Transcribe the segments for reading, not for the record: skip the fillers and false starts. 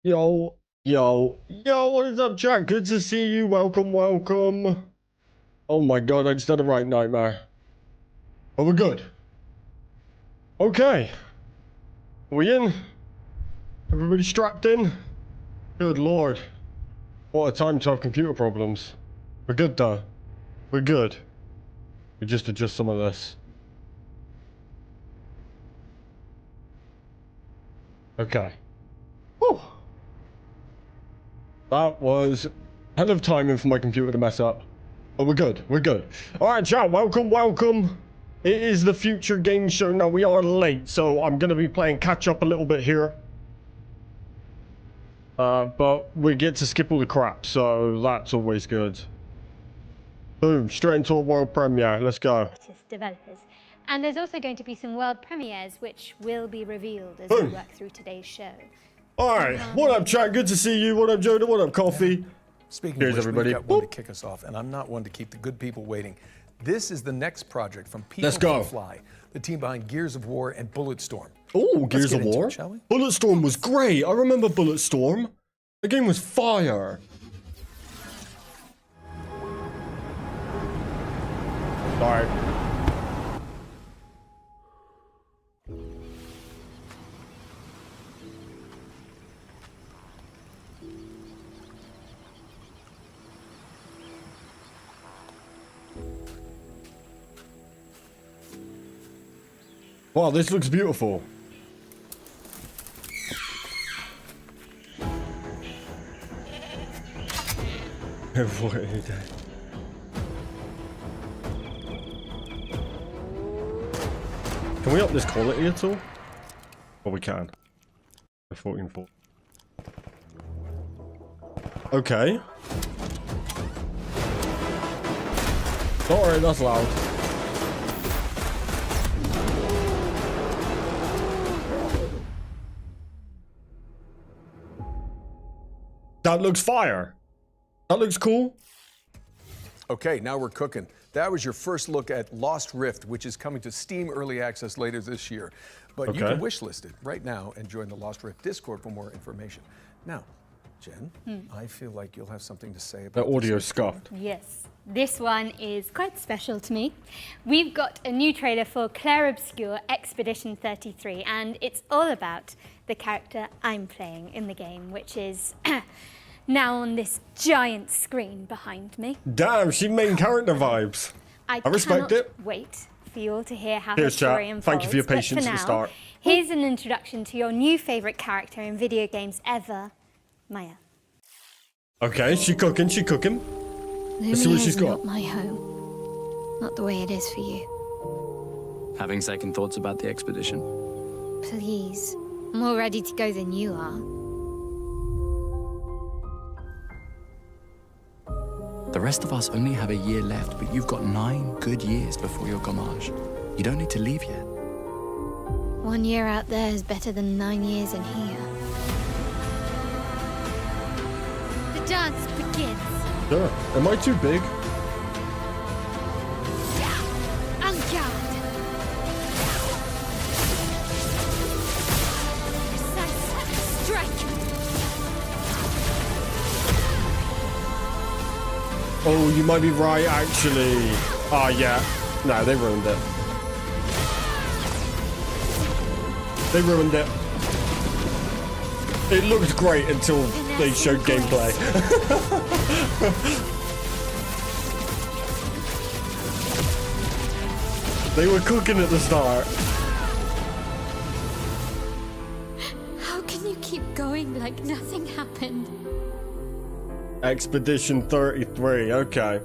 Yo, yo, what is up, chat? Good to see you. Welcome, welcome. Oh my god, I just had a right nightmare. But we're good. Okay. Are we in? Everybody strapped in? Good lord. What a time to have computer problems. We're good though. We're good. We just adjust some of this. Okay. Whew. That was hell of timing for my computer to mess up. But we're good. We're good. Alright, chat. Welcome, welcome. It is the Future Game Show. Now, we are late, so I'm going to be playing catch up a little bit here. But we get to skip all the crap, so that's always good. Boom. Straight into a world premiere. Let's go. Developers. And there's also going to be some world premieres which will be revealed as Boom. we work through today's show. Alright. What up, chat? Good to see you. What up, Joda? What up, Coffee? Speaking Cheers, of which, everybody. we've got one to kick us off, and I'm not one to keep the good people waiting. This is the next project from People Let's go. Can Fly, the team behind Gears of War and Bulletstorm. Oh, Gears of War. Shall we? Bulletstorm was great. I remember Bulletstorm. The game was fire. Sorry. Wow, this looks beautiful. Avoid. Can we up this quality at all? Well, we can. 14.4. Okay. Sorry, that's loud. That looks fire. That looks cool. Okay, now we're cooking. That was your first look at Lost Rift, which is coming to Steam Early Access later this year. But you can wishlist it right now and join the Lost Rift Discord for more information. Now, Jen, I feel like you'll have something to say about The audio this. scuffed. Yes, this one is quite special to me. We've got a new trailer for Claire Obscure Expedition 33, and it's all about the character I'm playing in the game, which is now on this giant screen behind me. Damn, she main character vibes. I respect cannot it. Wait for you all to hear how Here's her story chat. unfolds. Thank you for your but patience at the now, start. Here's an introduction to your new favourite character in video games ever, Maya. Okay, she cooking, she cooking. Let's see what she's got. Not my home. Not the way it is for you. Having second thoughts about the expedition? Please. I'm more ready to go than you are. The rest of us only have a year left, but you've got 9 good years before your gommage. You don't need to leave yet. 1 year out there is better than 9 years in here. The dance begins. Sure. Am I too big? En garde. Precise strike. Oh, you might be right, actually. Ah, yeah. No, they ruined it. They ruined it. It looked great until they showed gameplay. They were cooking at the start. How can you keep going like nothing happened? Expedition 33, okay.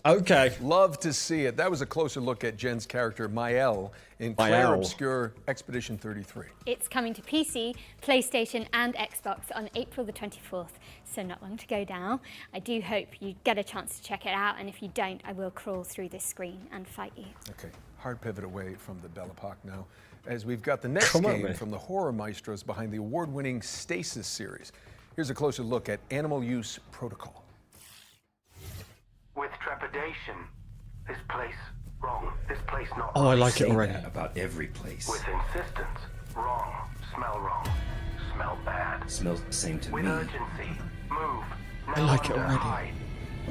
Okay. Love to see it. That was a closer look at Jen's character, Mael, in Claire Mael. Obscure Expedition 33. It's coming to PC, PlayStation and Xbox on April the 24th, so not long to go now. I do hope you get a chance to check it out, and if you don't, I will crawl through this screen and fight you. Okay, hard pivot away from the Belle Epoque now, as we've got the next Come on, game man. from the horror maestros behind the award-winning Stasis series. Here's a closer look at Animal Use Protocol. With trepidation, this place wrong. This place not Oh, I right. like it Say already. that about every place. With insistence, wrong. smell wrong. Smell bad. Smells the same to With me. urgency. Move. I like it already. Hide.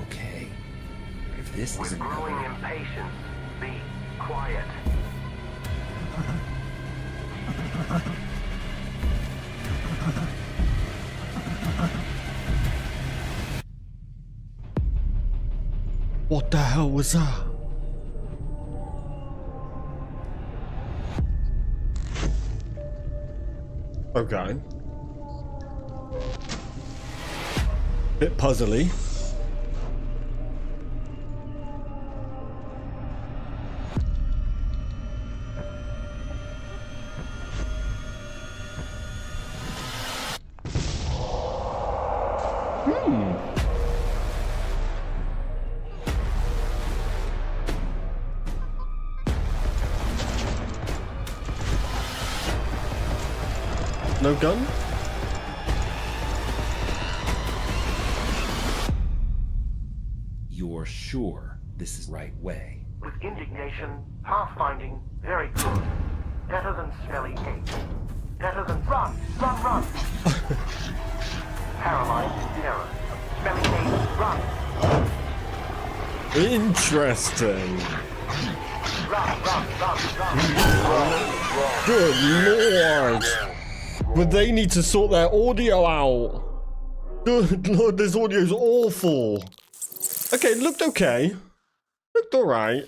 Okay. If this With isn't growing covered, impatience. Be quiet. What the hell was that? Okay. Bit puzzly. No gun? you're sure this is the right way. With indignation, pathfinding, very good. Better than smelly hate. Better than run. Paralyzed terror. Smelly hate, run. Interesting. Run. Good lord. But they need to sort their audio out. Good lord, this audio is awful. Okay, it looked okay. Looked alright.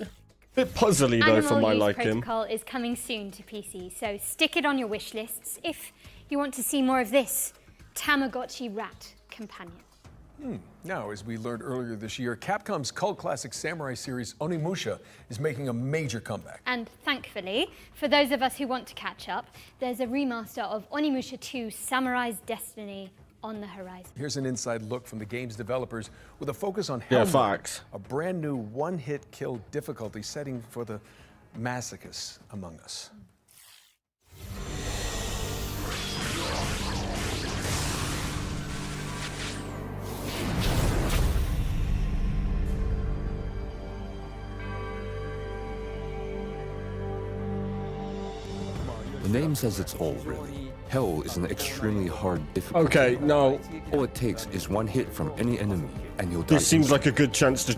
Bit puzzly though for my Animal Use liking. Protocol is coming soon to PC, so stick it on your wish lists if you want to see more of this Tamagotchi rat companion. Now, as we learned earlier this year, Capcom's cult classic samurai series Onimusha is making a major comeback. And thankfully, for those of us who want to catch up, there's a remaster of Onimusha 2 Samurai's Destiny on the horizon. Here's an inside look from the game's developers with a focus on Yeah, Hell Mode, facts. a brand new one-hit kill difficulty setting for the masochists among us. The name says it's all, really. Hell is an extremely hard difficulty. Okay, no. All it takes is one hit from any enemy, and you'll die. This seems like a good chance to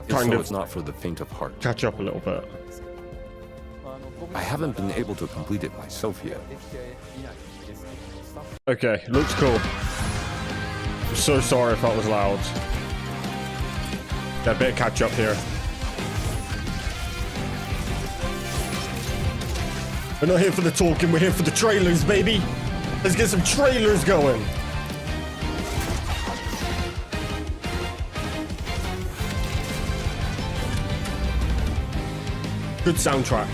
kind so of it's not for the faint of heart. catch up a little bit. I haven't been able to complete it myself yet. Okay, looks cool. I'm so sorry if that was loud. Yeah, a bit of catch up here. We're not here for the talking, we're here for the trailers, baby. Let's get some trailers going. Good soundtrack.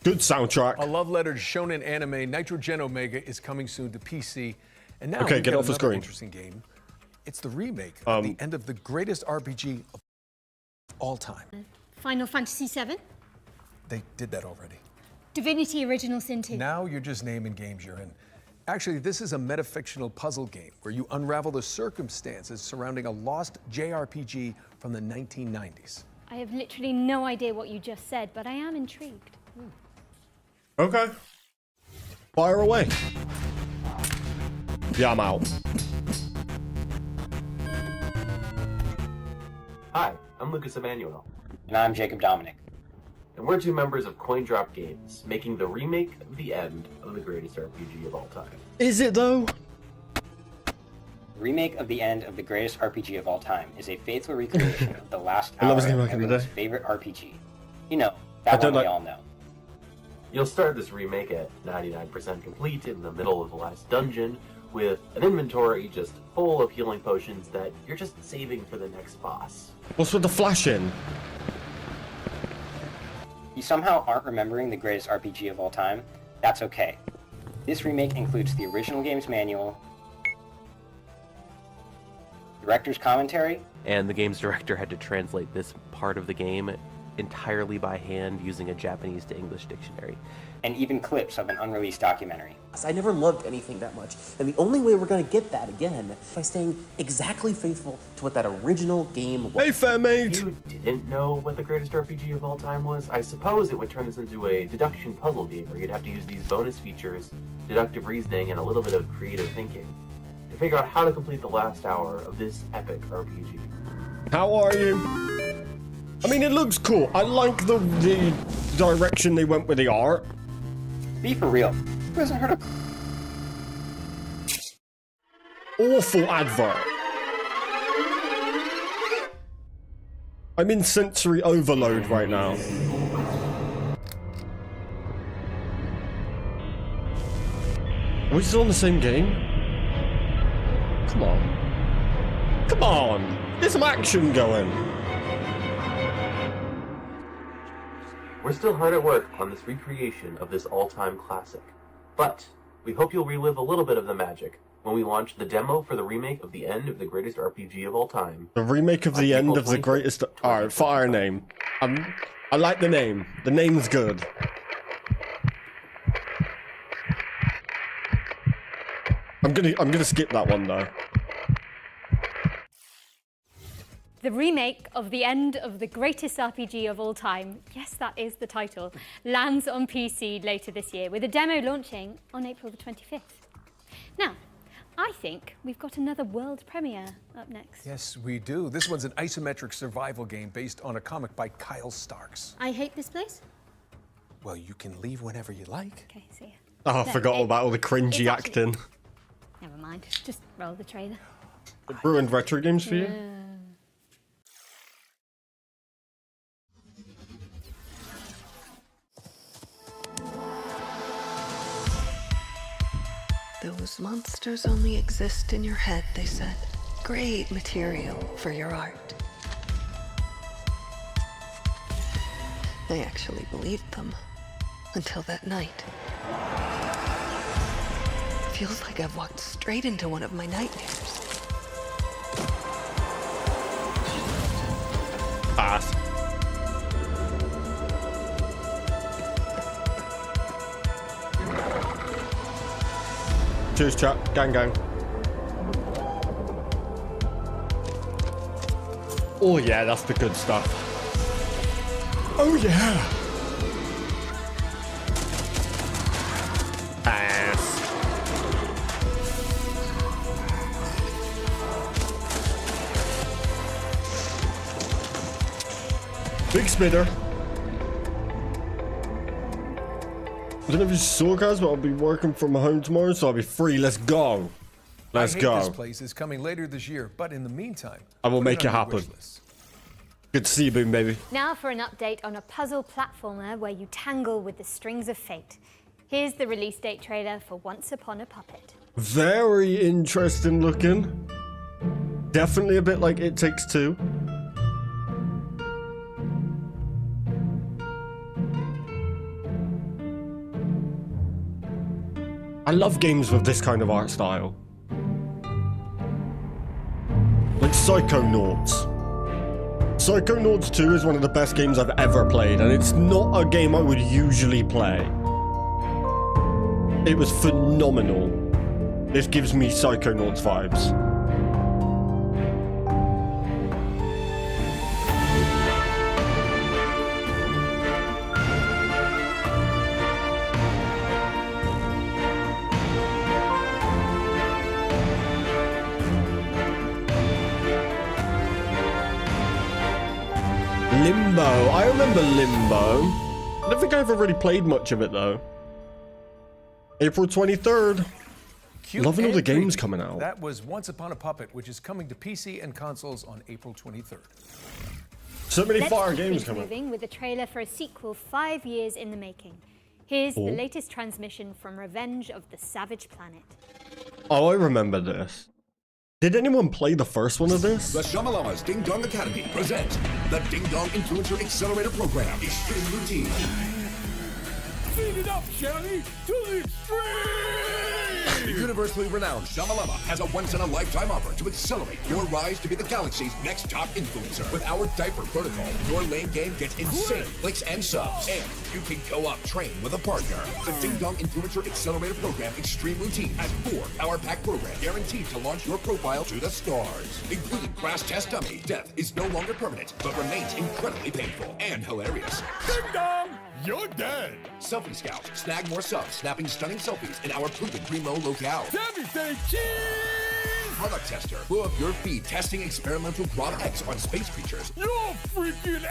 Good soundtrack. A love letter to shonen anime, Nitrogen Omega is coming soon to PC. And now Okay, we've get got off the another screen. interesting game. It's the remake of the end of the greatest RPG of all time. Final Fantasy VII, They did that already. Divinity Original Sin 2. Now you're just naming games you're in. Actually, this is a metafictional puzzle game where you unravel the circumstances surrounding a lost JRPG from the 1990s. I have literally no idea what you just said, but I am intrigued. Okay. Fire away. Yeah, I'm out. Hi, I'm Lucas Emanuel, And I'm Jacob Dominic. and we're two members of CoinDrop Games, making the remake of the end of the greatest RPG of all time. Is it though? The remake of the end of the greatest RPG of all time is a faithful recreation of the last I hour love his of name back in the everyone's day. favorite RPG. You know, that don't one we like- all know. You'll start this remake at 99% complete in the middle of the last dungeon, with an inventory just full of healing potions that you're just saving for the next boss. What's with the flashing? You somehow aren't remembering the greatest RPG of all time? That's okay. This remake includes the original game's manual, director's commentary, and the game's director had to translate this part of the game entirely by hand using a Japanese to English dictionary. And even clips of an unreleased documentary. I never loved anything that much, and the only way we're going to get that again is by staying exactly faithful to what that original game was. Hey, fair mate! If you didn't know what the greatest RPG of all time was, I suppose it would turn this into a deduction puzzle game where you'd have to use these bonus features, deductive reasoning, and a little bit of creative thinking to figure out how to complete the last hour of this epic RPG. How are you? I mean, it looks cool. I like the direction they went with the art. Be for real. Who hasn't heard of... Awful advert. I'm in sensory overload right now. Are we still on the same game? Come on. Come on. Get some action going. We're still hard at work on this recreation of this all-time classic, but we hope you'll relive a little bit of the magic when we launch the demo for the remake of the end of the greatest RPG of all time. The remake of the end of the greatest... Alright, fire name. I like the name. The name's good. I'm gonna skip that one though. The remake of the end of the greatest RPG of all time, yes, that is the title, lands on PC later this year, with a demo launching on April the 25th. Now, I think we've got another world premiere up next. Yes, we do. This one's an isometric survival game based on a comic by Kyle Starks. I hate this place. Well, you can leave whenever you like. Okay, see ya. Oh, I forgot all about all the cringy acting. Never mind, just roll the trailer. It ruined retro games for you? Yeah. Those monsters only exist in your head, they said. Great material for your art. I actually believed them. Until that night. Feels like I've walked straight into one of my nightmares. Pass. Cheers, chat. Gang, gang. Oh, yeah, that's the good stuff. Oh, yeah. Pass. Big spitter. I don't know if you saw, guys, but I'll be working from home tomorrow, so I'll be free. Let's go. Let's go. This place is coming later this year, but in the meantime, I will make it happen. Good to see you, Boom Baby. Now for an update on a puzzle platformer where you tangle with the strings of fate. Here's the release date trailer for Once Upon a Puppet. Very interesting looking. Definitely a bit like It Takes Two. I love games with this kind of art style. Like Psychonauts. Psychonauts 2 is one of the best games I've ever played, and it's not a game I would usually play. It was phenomenal. This gives me Psychonauts vibes. Limbo. I remember Limbo. I don't think I ever really played much of it though. April 23rd. Loving all the games coming out. That was Once Upon a Puppet, which is coming to PC and consoles on April 23rd. So many fire games Let's keep coming. moving with a trailer for a sequel 5 years in the making. Here's the latest transmission from Revenge of the Savage Planet. Oh, I remember this. Did anyone play the first one of this? The Shamalama's Ding Dong Academy presents the Ding Dong Influencer Accelerator Program. Extreme Routine. Speed it up, Shelly, to the extreme! The universally renowned Shamalama has a once-in-a-lifetime offer to accelerate your rise to be the galaxy's next top influencer. With our diaper protocol, your lane game gets insane clicks and subs, and you can go up train with a partner. The Ding Dong Influencer Accelerator Program Extreme Routine has 4 power-packed programs guaranteed to launch your profile to the stars, including Crash Test Dummy. Death is no longer permanent, but remains incredibly painful and hilarious. Ding Dong! You're dead! Selfie Scout. Snag more subs, snapping stunning selfies in our proven primo locale. Everything cheese! Product Tester. Blow up your feed testing experimental Product X on space creatures. You're a freaking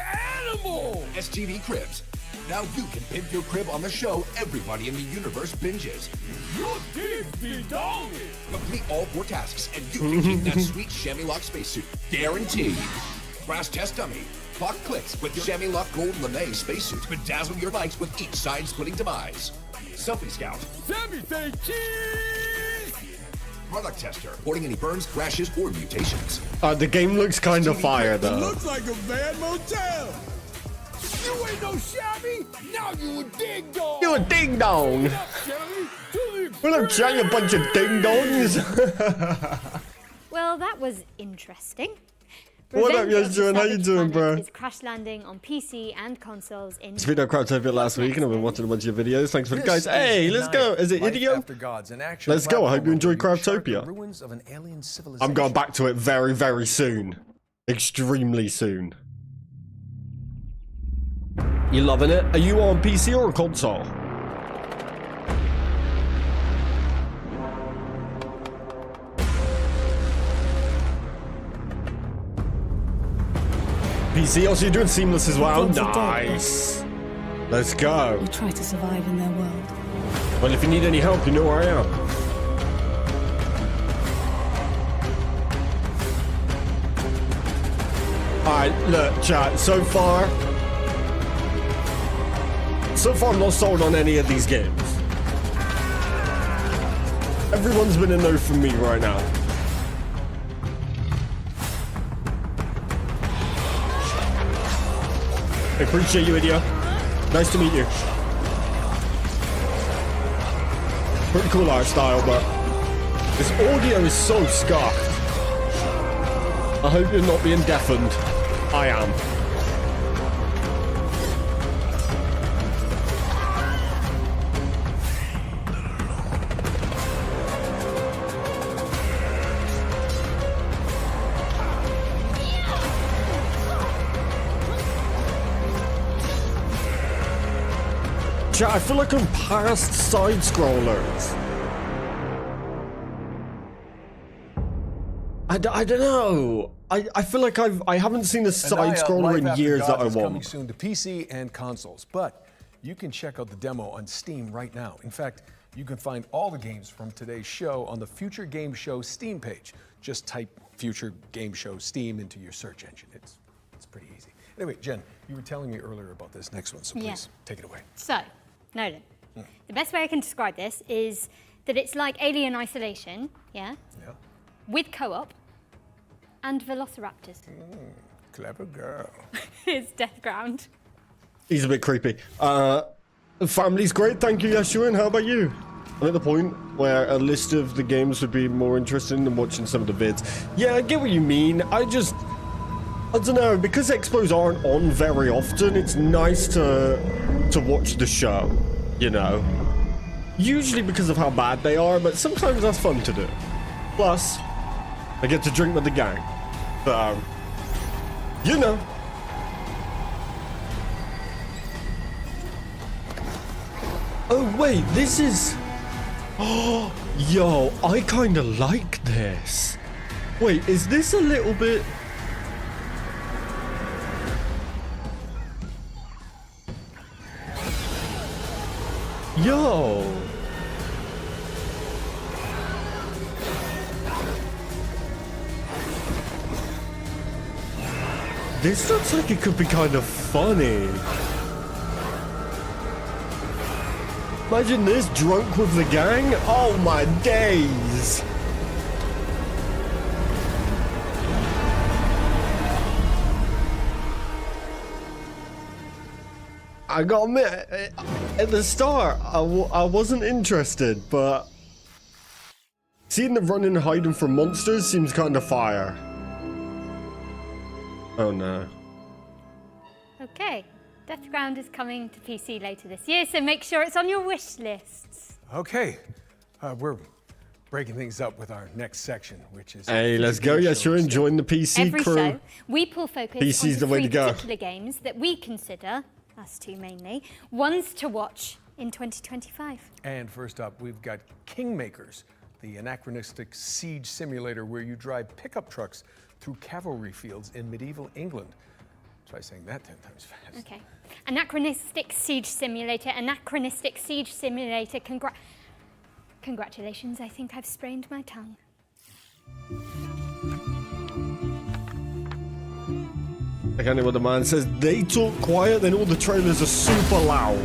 animal! STV Cribs. Now you can pimp your crib on the show everybody in the universe binges. You're Ding Dong! Complete all 4 tasks and you can keep that sweet chamois lock spacesuit. Guaranteed. Crash Test Dummy. Clock clicks with your chamois lock gold lame spacesuit. Bedazzle your likes with each side-splitting demise. Selfie Scout. Everything cheese! Product Tester. Reporting any burns, crashes, or mutations. The game looks kind of fire though. Looks like a van motel. You ain't no shabby. Now you a ding dong. You a ding dong. What up, Chad, you bunch of ding dongs? Well, that was interesting. What up, Revenge of the Yoshua? How you Savage doing, Planet bro? is crash landing on PC and consoles in. This video Craftopia last week, and I've been watching a bunch of videos. Thanks for the guys. Hey, let's go. Is it Idio? Let's go. I hope you enjoy Craftopia. I'm going back to it very, very soon. Extremely soon. You loving it? Are you on PC or a console? PC, also you're doing seamless as well. Nice. Let's go. You try to survive in their world. Well, if you need any help, you know where I am. Alright, look, chat, so far I'm not sold on any of these games. Everyone's been a no from me right now. I appreciate you, Idio. Nice to meet you. Pretty cool art style, but this audio is so scuffed. I hope you're not being deafened. I am. Chat, I feel like I'm past side scrollers. I don't know. I feel like I haven't seen a side scroller in years that I want. Coming soon to PC and consoles, but you can check out the demo on Steam right now. In fact, you can find all the games from today's show on the Future Game Show Steam page. Just type Future Game Show Steam into your search engine. It's pretty easy. Anyway, Jen, you were telling me earlier about this next one, so please take it away. So, noted. The best way I can describe this is that it's like Alien Isolation, yeah? With co-op and velociraptors. Clever girl. It's Death Ground. He's a bit creepy. Family's great, thank you, Yeshua, and how about you? I'm at the point where a list of the games would be more interesting than watching some of the vids. Yeah, I get what you mean. I don't know, because expos aren't on very often, it's nice to watch the show, you know? Usually because of how bad they are, but sometimes that's fun to do. Plus, I get to drink with the gang. So, you know. Oh wait, this is... Oh, yo, I kind of like this. Wait, is this a little bit... Yo. This looks like it could be kind of funny. Imagine this, drunk with the gang? Oh my days. I gotta admit, at the start, I wasn't interested, but Seeing them running and hiding from monsters seems kind of fire. Oh no. Okay, Deathground is coming to PC later this year, so make sure it's on your wish lists. Okay, we're breaking things up with our next section, which is... Hey, let's go. Yes, you're enjoying the PC Every crew. show, we pull focus PC's on the way three to go. particular games that we consider, us two mainly, ones to watch in 2025. And first up, we've got Kingmakers, the anachronistic siege simulator where you drive pickup trucks through cavalry fields in medieval England. Try saying that 10 times fast. Okay. Anachronistic siege simulator, anachronistic siege simulator. Congratulations, I think I've sprained my tongue. I can't hear what the man says. They talk quiet, then all the trailers are super loud.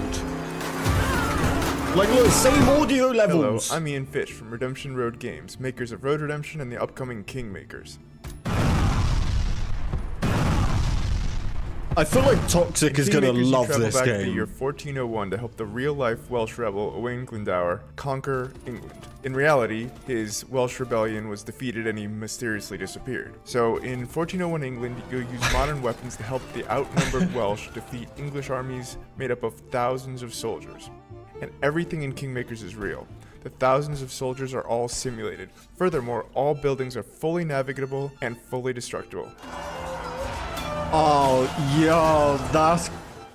Like, look, same audio levels. Hello, I'm Ian Fish from Redemption Road Games, makers of Road Redemption and the upcoming Kingmakers. I feel like Toxic is going to love this back game. To the year 1401 to help the real-life Welsh rebel Owain Glendower conquer England. In reality, his Welsh rebellion was defeated and he mysteriously disappeared. So in 1401 England, you'll use modern weapons to help the outnumbered Welsh defeat English armies made up of thousands of soldiers. And everything in Kingmakers is real. The thousands of soldiers are all simulated. Furthermore, all buildings are fully navigable and fully destructible. Oh, yo, that's...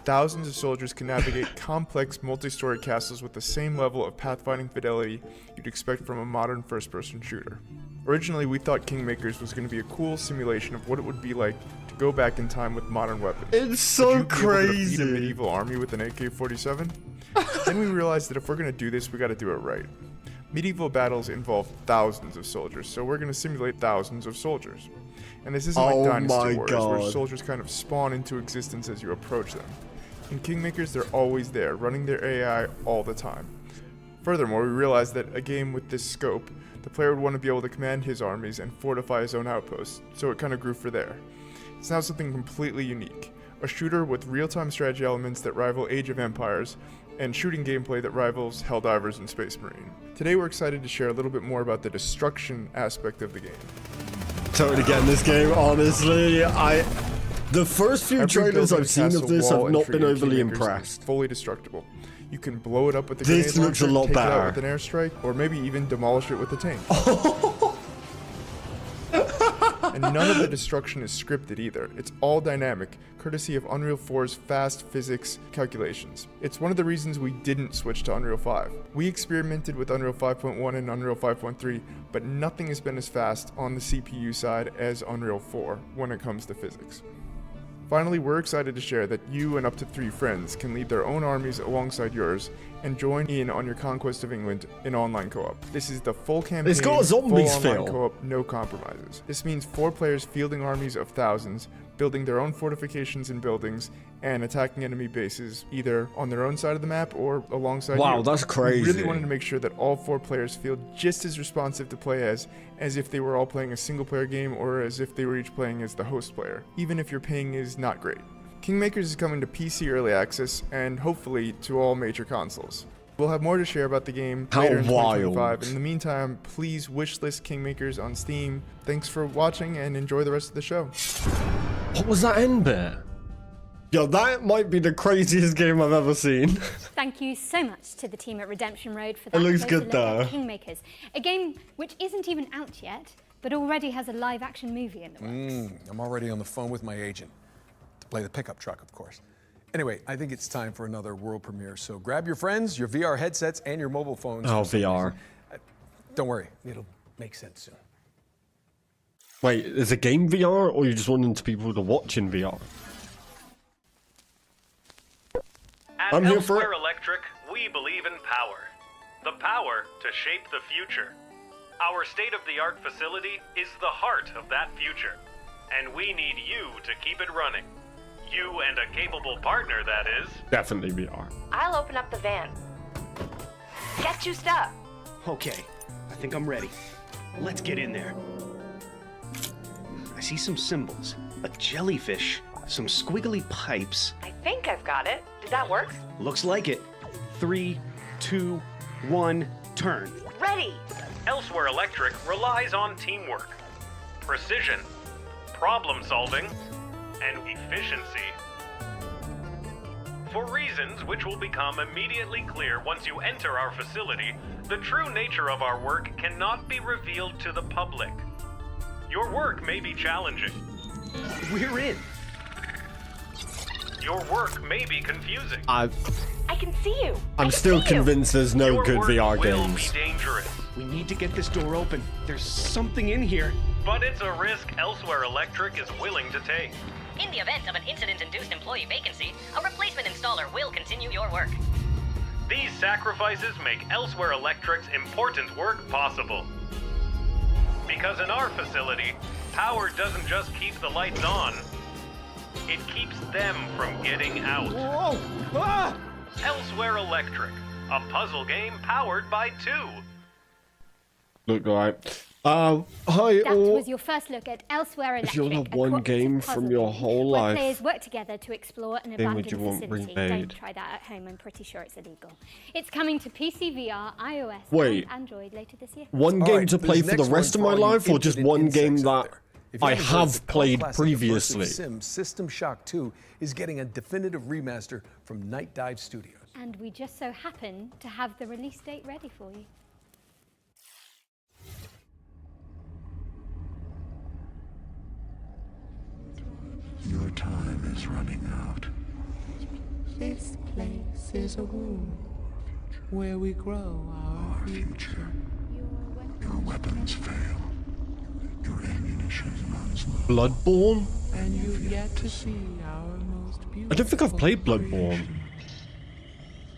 Thousands of soldiers can navigate complex multi-story castles with the same level of pathfinding fidelity you'd expect from a modern first-person shooter. Originally, we thought Kingmakers was going to be a cool simulation of what it would be like to go back in time with modern weapons. It's so crazy. Defeat a medieval army with an AK-47? Then we realized that if we're going to do this, we got to do it right. Medieval battles involve thousands of soldiers, so we're going to simulate thousands of soldiers. And this isn't like Dynasty Wars, where soldiers kind of spawn into existence as you approach them. In Kingmakers, they're always there, running their AI all the time. Furthermore, we realized that a game with this scope, the player would want to be able to command his armies and fortify his own outposts, so it kind of grew for there. It's now something completely unique. A shooter with real-time strategy elements that rival Age of Empires, and shooting gameplay that rivals Helldivers and Space Marine. Today we're excited to share a little bit more about the destruction aspect of the game. Totally getting this game, honestly. The first few trailers I've seen of this have not been overly impressed. Fully destructible. You can blow it up with a grenade launcher, looks a lot take better. It out with an airstrike, or maybe even demolish it with a tank. And none of the destruction is scripted either. It's all dynamic, courtesy of Unreal 4's fast physics calculations. It's one of the reasons we didn't switch to Unreal 5. We experimented with Unreal 5.1 and Unreal 5.3, but nothing has been as fast on the CPU side as Unreal 4 when it comes to physics. Finally, we're excited to share that you and up to 3 friends can lead their own armies alongside yours and join in on your conquest of England in online co-op. This is the full campaign, it's got a zombies full online feel. co-op, no compromises. This means 4 players fielding armies of thousands, building their own fortifications and buildings, and attacking enemy bases either on their own side of the map or alongside you. Wow, that's crazy. We really wanted to make sure that all 4 players feel just as responsive to play as if they were all playing a single player game or as if they were each playing as the host player, even if your ping is not great. Kingmakers is coming to PC Early Access and hopefully to all major consoles. We'll have more to share about the game later in 2025. In the meantime, please wishlist Kingmakers on Steam. Thanks for watching and enjoy the rest of the show. What was that end bit? Yo, that might be the craziest game I've ever seen. Thank you so much to the team at Redemption Road for that. It looks closer good look though. at Kingmakers, a game which isn't even out yet, but already has a live-action movie in the works. I'm already on the phone with my agent to play the pickup truck, of course. Anyway, I think it's time for another world premiere. So grab your friends, your VR headsets, and your mobile phones. Oh, VR. Don't worry, it'll make sense soon. Wait, is a game VR, or you just wanting people to watch in VR? At I'm here for it. Elsewhere Electric, we believe in power. The power to shape the future. Our state-of-the-art facility is the heart of that future. And we need you to keep it running. You and a capable partner, that is. Definitely VR. I'll open up the van. Get juiced up. Okay, I think I'm ready. Let's get in there. I see some symbols, a jellyfish, some squiggly pipes. I think I've got it. Did that work? Looks like it. 3, 2, 1, turn. Ready. Elsewhere Electric relies on teamwork, precision, problem solving, and efficiency. For reasons which will become immediately clear once you enter our facility, the true nature of our work cannot be revealed to the public. Your work may be challenging. We're in. Your work may be confusing. I can see you. I'm still convinced there's no Your good work VR will games. be dangerous. We need to get this door open. There's something in here. But it's a risk Elsewhere Electric is willing to take. In the event of an incident-induced employee vacancy, a replacement installer will continue your work. These sacrifices make Elsewhere Electric's important work possible. Because in our facility, power doesn't just keep the lights on, it keeps them from getting out. Whoa! Ah! Elsewhere Electric, a puzzle game powered by 2. Look, right. Hi, That was your first look at Elsewhere Electric. if you only have a one cooperative game puzzle from your game whole where life, players work together to explore an then would abandoned you want facility. remade? Don't try that at home. I'm pretty sure it's illegal. It's coming to PC, VR, iOS, Wait. and Android later this year. one All game right, to play this for the next rest of one my for all you life, or just impudent one game insects out that there. If you I haven't heard, the have cult played classic previously? immersive sim System Shock 2 is getting a definitive remaster from Night Dive Studios. And we just so happen to have the release date ready for you. Your time is running out. This place is a womb where we grow our future. Your weapons fail. Your ammunition runs low. Bloodborne? And you've yet to see our most beautiful. I don't think I've played Bloodborne.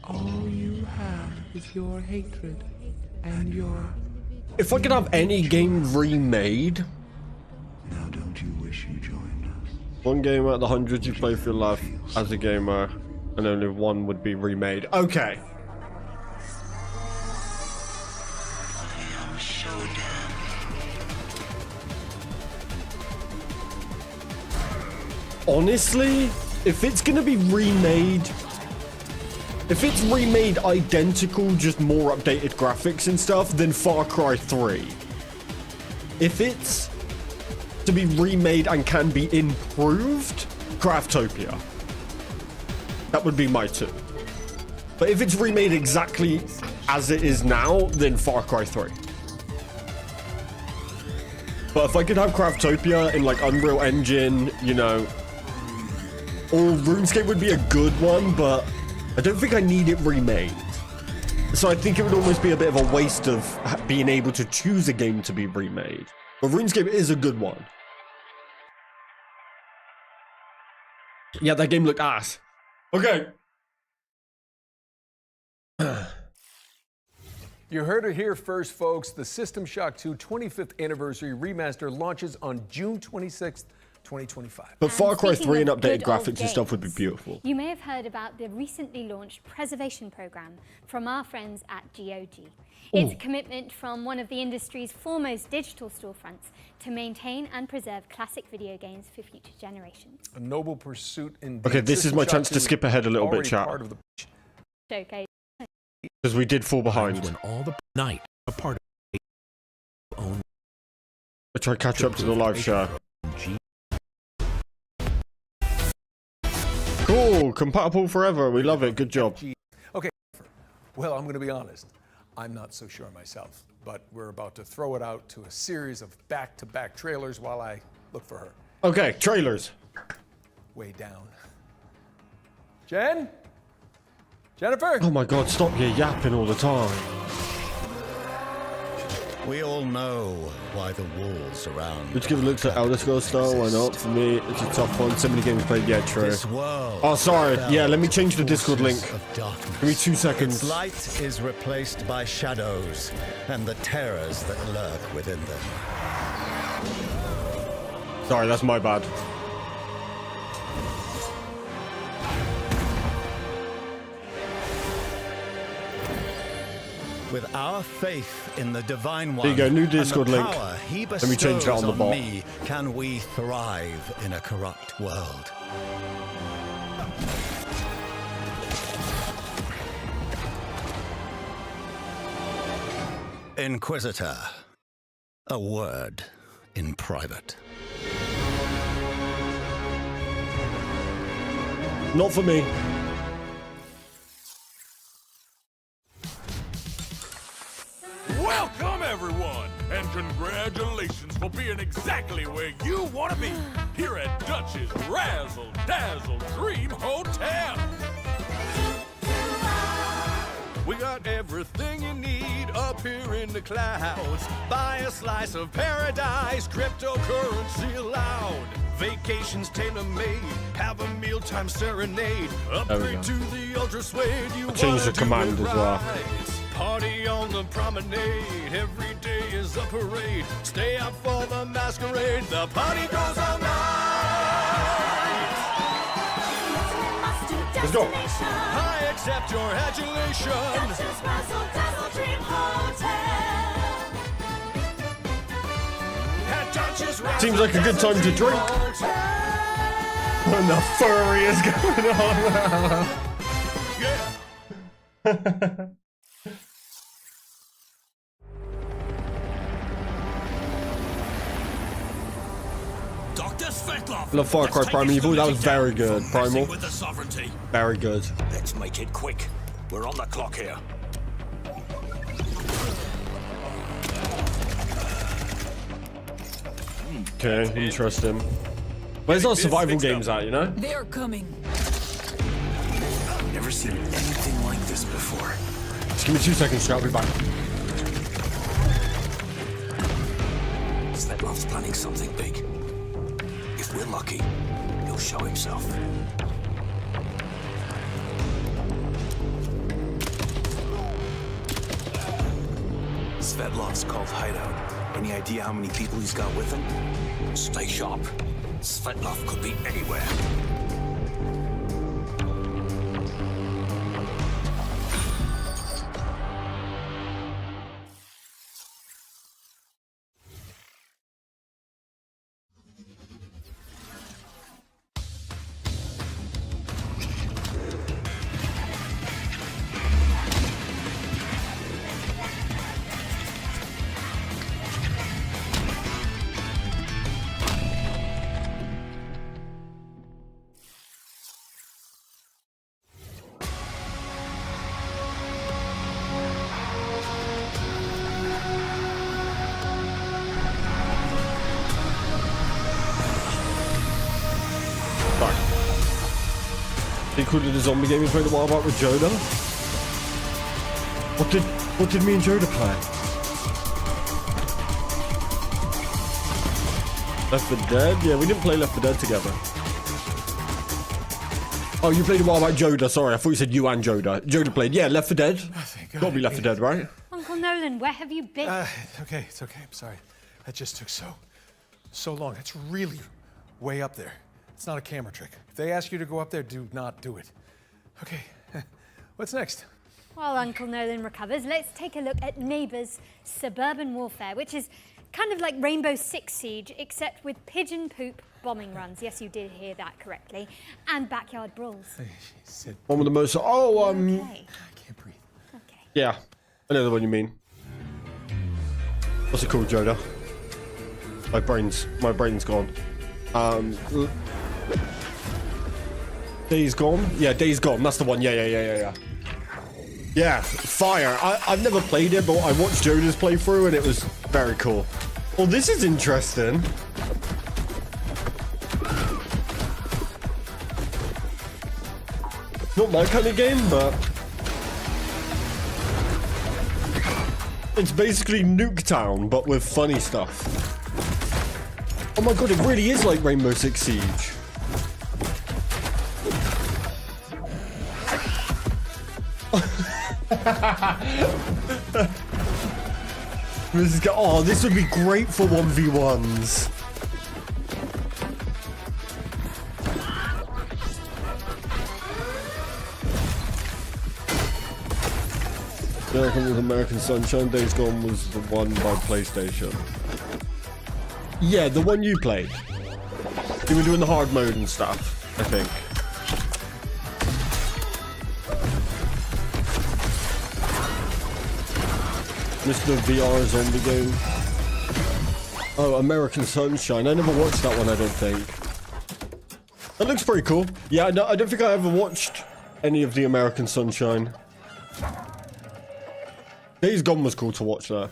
All you have is your hatred and your. If I could have any game remade, Now don't you wish you joined us? one game out of the hundreds you play for your life as a gamer, and only one would be remade. Okay. Honestly, if it's gonna be remade, if it's remade identical, just more updated graphics and stuff, then Far Cry 3. If it's to be remade and can be improved, Craftopia. That would be my 2. But if it's remade exactly as it is now, then Far Cry 3. But if I could have Craftopia in like Unreal Engine, you know, or RuneScape would be a good one, but I don't think I need it remade. So I think it would almost be a bit of a waste of being able to choose a game to be remade. But RuneScape is a good one. Yeah, that game looked ass. Okay. You heard it here first, folks. The System Shock 2 25th Anniversary Remaster launches on June 26th, 2025. But Far Cry speaking 3 and of updated good old graphics and stuff would be games, beautiful. You may have heard about the recently launched preservation program from our friends at GOG. It's a commitment from one of the industry's foremost digital storefronts to maintain and preserve classic video games for future generations. A noble pursuit indeed. Okay, this is System my Shock chance 2 to is skip ahead a little bit, already chat. part of the Okay. Because we did fall behind. When all the night, a part of own. I try to catch up to the live show. Cool, compatible forever. We love it. Good job. Okay, well, I'm going to be honest. I'm not so sure myself, but we're about to throw it out to a series of back-to-back trailers while I look for her. Okay, trailers. Way down. Jennifer? Oh my god, stop your yapping all the time. We all know why the walls around. Let's give a look to Elder Scrolls style. Why not? For me, it's a tough one. So many games played. Yeah, true. Oh, sorry. Yeah, let me change the Discord link. Give me 2 seconds. Its light is replaced by shadows and the terrors that lurk within them. Sorry, that's my bad. With our faith in the Divine One, There you go, new Discord and the link. power he Let me change that on the bestows bot. me, can we thrive in a corrupt world? Inquisitor, a word in private. Not for me. Welcome, everyone, and congratulations for being exactly where you want to be here at Dutch's Razzle Dazzle Dream Hotel. We got everything you need up here in the clouds. Buy a slice of paradise, cryptocurrency allowed. Vacations tailor-made, have a mealtime serenade. Upgrade to the ultra suede. You Change the command as well. Party on the promenade, every day is a parade. Stay up for the masquerade, the party goes all night. Let's go. I accept your adulation. Dutch's Razzle Dazzle Dream Hotel. At Dutch's Razzle Seems like a good time to drink. When the furry is going on. Yeah. Love Far Cry Primeval. That was very good. Primal. Very good. Let's make it quick. We're on the clock here. Okay, interesting. Where's our survival games at, you know? They're coming. I've never seen anything like this before. Just give me 2 seconds, I'll be back. Svetlov's planning something big. If we're lucky, he'll show himself. Svetlov's called hideout. Any idea how many people he's got with him? Stay sharp. Svetlov could be anywhere. Included a zombie game we played a while back with Joda. What did me and Joda play? Left 4 Dead? Yeah, we didn't play Left 4 Dead together. Oh, you played a while back Joda. Sorry, I thought you said you and Joda. Joda played. Yeah, Left 4 Dead. Gotta be Left 4 Dead, right? Uncle Nolan, where have you been? It's okay. I'm sorry. That just took so long. It's really way up there. It's not a camera trick. If they ask you to go up there, do not do it. Okay, what's next? While Uncle Nolan recovers, let's take a look at Neighbours Suburban Warfare, which is kind of like Rainbow Six Siege, except with pigeon poop bombing runs. Yes, you did hear that correctly. And backyard brawls. One with the most... Oh, Okay. I can't breathe. Okay. Yeah, I know the one you mean. What's it called, Joda? My brain's gone. Days Gone? Yeah, Days Gone. That's the one. Yeah. Yeah, fire. I've never played it, but I watched Joda's playthrough and it was very cool. Well, this is interesting. Not my kind of game, but it's basically Nuketown, but with funny stuff. Oh my god, it really is like Rainbow Six Siege. This would be great for 1v1s. American was American Sunshine. Days Gone was the one by PlayStation. Yeah, the one you played. You were doing the hard mode and stuff, I think. Mr. VR zombie game. Oh, American Sunshine. I never watched that one, I don't think. That looks pretty cool. Yeah, no, I don't think I ever watched any of the American Sunshine. Days Gone was cool to watch though.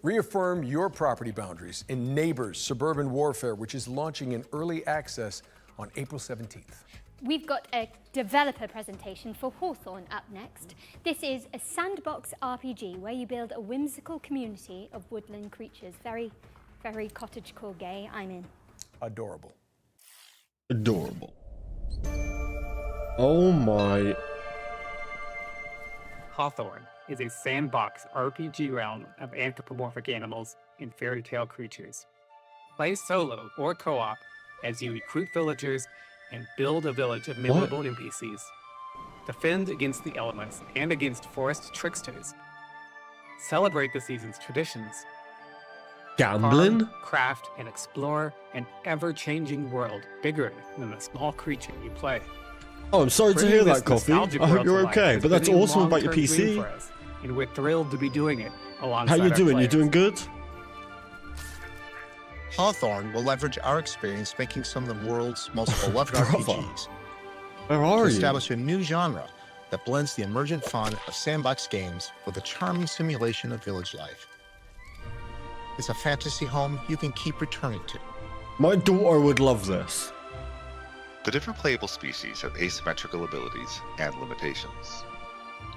Reaffirm your property boundaries in Neighbors Suburban Warfare, which is launching in early access on April 17th. We've got a developer presentation for Hawthorne up next. This is a sandbox RPG where you build a whimsical community of woodland creatures. Very, very cottagecore gay. I'm in. Adorable. Adorable. Oh my. Hawthorne is a sandbox RPG realm of anthropomorphic animals and fairy tale creatures. Play solo or co-op as you recruit villagers and build a village of memorable NPCs. Defend against the elements and against forest tricksters. Celebrate the season's traditions. Gambling? Farm, craft, and explore an ever-changing world bigger than the small creature you play. Oh, I'm sorry to hear that, Coffee. I hope you're okay, but that's awesome about your PC. And we're thrilled to be doing it alongside How you doing? our You doing good? Hawthorne will leverage our experience making some of the world's most beloved RPGs. Where are to you? establish a new genre that blends the emergent fun of sandbox games with a charming simulation of village life. It's a fantasy home you can keep returning to. My daughter would love this. The different playable species have asymmetrical abilities and limitations.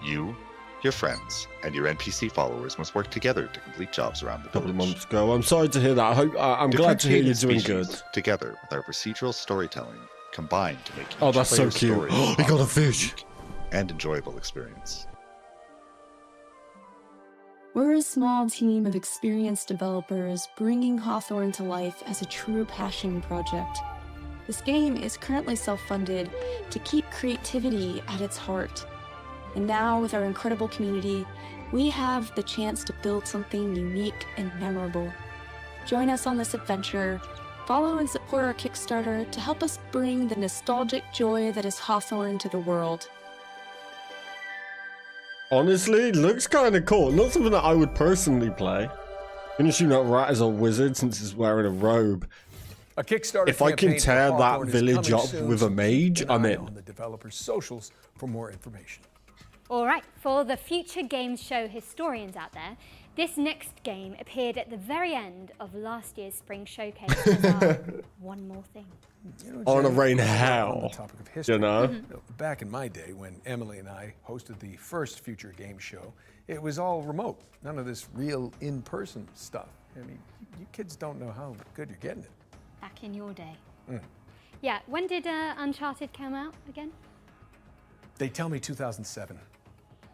You, your friends, and your NPC followers must work together to complete jobs around the A couple of village. months ago. I'm sorry to hear that. I'm glad to hear you're doing Differentiated good. species, together with our procedural storytelling, combined to make each Oh, that's so player's cute. story We got a fish. and enjoyable experience. We're a small team of experienced developers bringing Hawthorne to life as a true passion project. This game is currently self-funded to keep creativity at its heart. And now, with our incredible community, we have the chance to build something unique and memorable. Join us on this adventure. Follow and support our Kickstarter to help us bring the nostalgic joy that is Hawthorne to the world. Honestly, looks kind of cool. Not something that I would personally play. Finishing that rat as a wizard since he's wearing a robe. A Kickstarter If I can campaign for tear that Hawthorne is village coming up soon, with so a mage, keep an I'm eye in. on the developers' socials for more information. All right, for the Future Games Show historians out there, this next game appeared at the very end of last year's Spring Showcase as our One More Thing. I want to Jen, rain on the hell. topic of history, You know? Back in my day when Emily and I hosted the first Future Game Show, it was all remote. None of this real in-person stuff. I mean, you kids don't know how good you're getting it. Back in your day. Mm. Yeah, when did Uncharted come out again? They tell me 2007.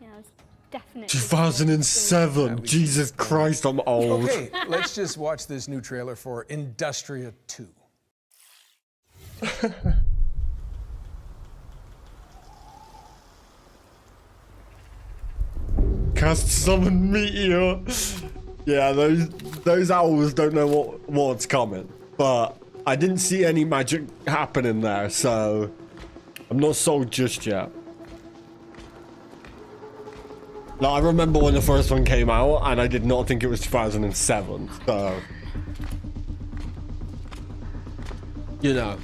Yeah, it was definitely 2007. Jesus Christ, I'm old. Okay, let's just watch this new trailer for Industria 2. Cast summon meteor. Yeah, those owls don't know what's coming. But I didn't see any magic happening there, so I'm not sold just yet. Like, I remember when the first one came out, and I did not think it was 2007. So, you know.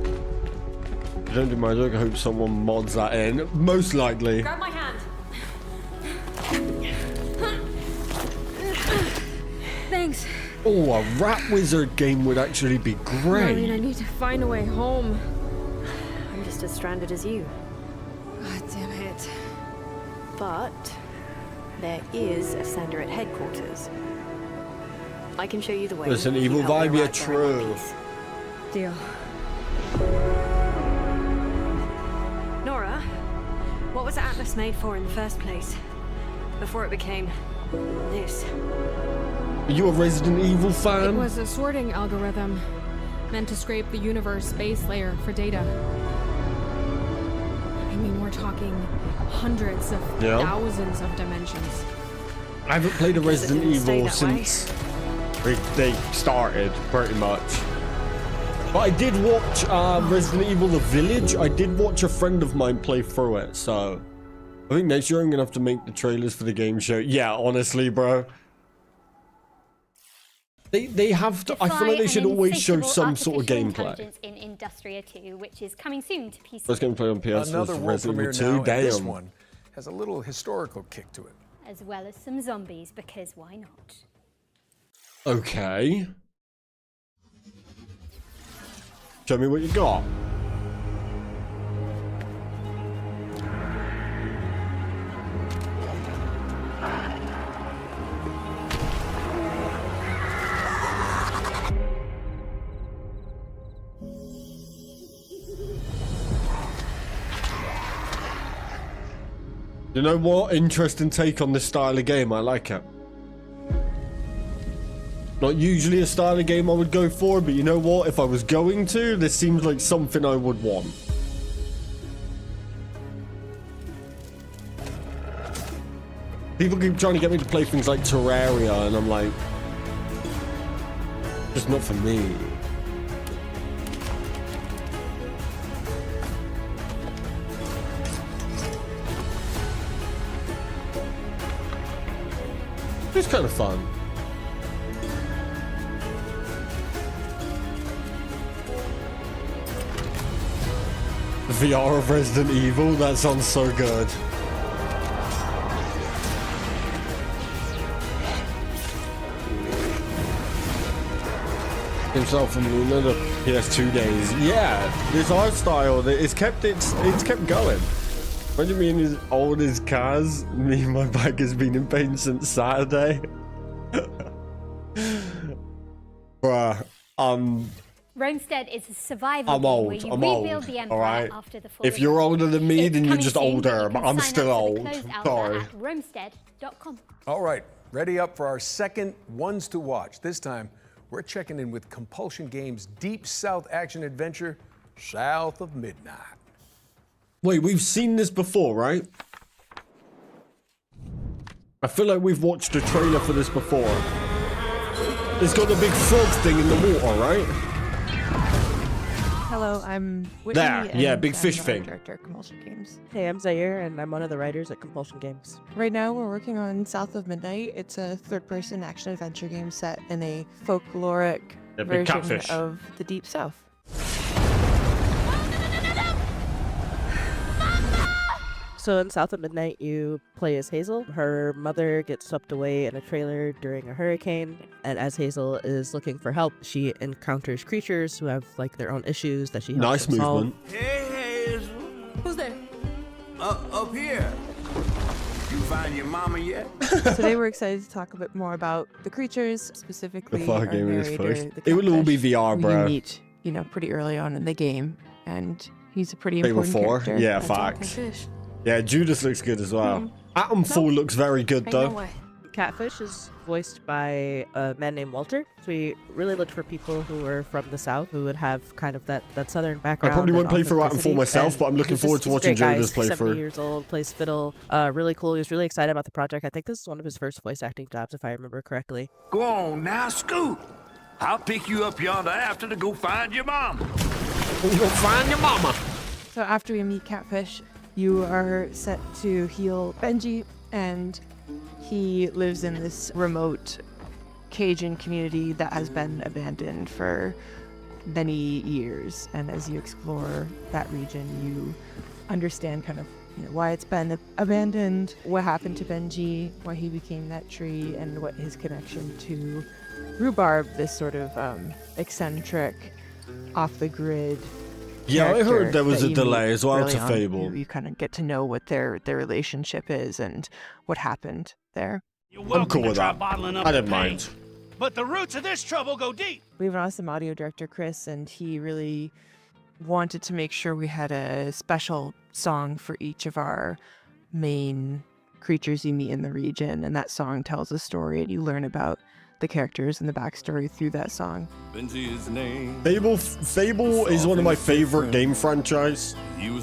I don't do magic. I hope someone mods that in. Most likely. Grab my hand. Thanks. Oh, a rat wizard game would actually be great. I mean, I need to find a way home. I'm just as stranded as you. God damn it. But there is a sender at headquarters. I can show you the way. There's an if you evil help me vibe, yeah, arrive there in one true. piece. Deal. Nora, what was Atlas made for in the first place? Before it became this. Are you a Resident Evil It fan? was a sorting algorithm meant to scrape the universe base layer for data. I mean, we're talking hundreds of thousands of dimensions. I haven't played a Resident didn't stay Evil that way. since they started, pretty much. But I did watch Resident Evil The Village. I did watch a friend of mine play through it, so I think next year I'm gonna have to make the trailers for the game show. Yeah, honestly, bro. They have to. I feel like they should always show some sort of gameplay. In Industria 2, which is coming soon to PC. First gameplay on PS Another was world Resident Evil premiere 2. now, Damn. and this one has a little historical kick to it. As well as some zombies, because why not? Okay. Show me what you got. You know what? Interesting take on this style of game. I like it. Not usually a style of game I would go for, but you know what? If I was going to, this seems like something I would want. People keep trying to get me to play things like Terraria, and I'm like, just not for me. It's kind of fun. The VR of Resident Evil, that sounds so good. Himself from Luna, the PS2 days. Yeah, this art style, it's kept going. Imagine being as old as Kaz. Me, my back has been in pain since Saturday. Bruh, Romestead is a survival I'm game old. where you I'm rebuild old. the empire All right. after the fall. If you're older than me, then you're just older. But I'm still old. Sorry. At Romestead.com. All right, ready up for our second ones to watch. This time, we're checking in with Compulsion Games' Deep South action adventure, South of Midnight. Wait, we've seen this before, right? I feel like we've watched a trailer for this before. It's got the big frog thing in the water, right? Hello, I'm Whitney. There, yeah, and big I'm fish the thing. Director at Compulsion Games. Hey, I'm Zaire, and I'm one of the writers at Compulsion Games. Right now, we're working on South of Midnight. It's a third-person action-adventure game set in a folkloric version catfish. of the Deep South. So in South of Midnight, you play as Hazel. Her mother gets swept away in a trailer during a hurricane, and as Hazel is looking for help, she encounters creatures who have like their own issues that she helps Nice them solve. movement. Hey, Hazel. Who's there? Up here. You find your mama yet? Today, we're excited to talk a bit more about the creatures, specifically The our fuck game is narrator, first. the It will all be catfish, VR, who bro. You meet, pretty early on in the game, and he's a pretty Fable important 4? character. Yeah, That's all facts. catfish. Yeah, Judas looks good as well. Atomfall looks very good though. Catfish is voiced by a man named Walter. So we really looked for people who were from the South, who would have kind of that southern I background. probably won't play through Atomfall authenticity. myself, And but I'm looking he's forward to he's a watching great guy. Judas He's play 70 through. years old, plays fiddle. Really cool. He was really excited about the project. I think this is one of his first voice acting jobs, if I remember correctly. Go on now, scoot. I'll pick you up yonder after to go find your mama. Go find your mama. So after we meet Catfish, you are set to heal Benji, and he lives in this remote Cajun community that has been abandoned for many years. And as you explore that region, you understand kind of why it's been abandoned, what happened to Benji, why he became that tree, and what his connection to Rhubarb, this sort of eccentric, off-the-grid. Yeah, I heard there was that a you delay meet as well early to on. Fable. You kind of get to know what their relationship is and what happened there. I'm cool with that. I didn't mind. But the roots of this trouble go deep. We have an awesome audio director, Chris, and he really wanted to make sure we had a special song for each of our main creatures you meet in the region, and that song tells a story, and you learn about the characters and the backstory through that song. Fable is one of my favorite game franchise,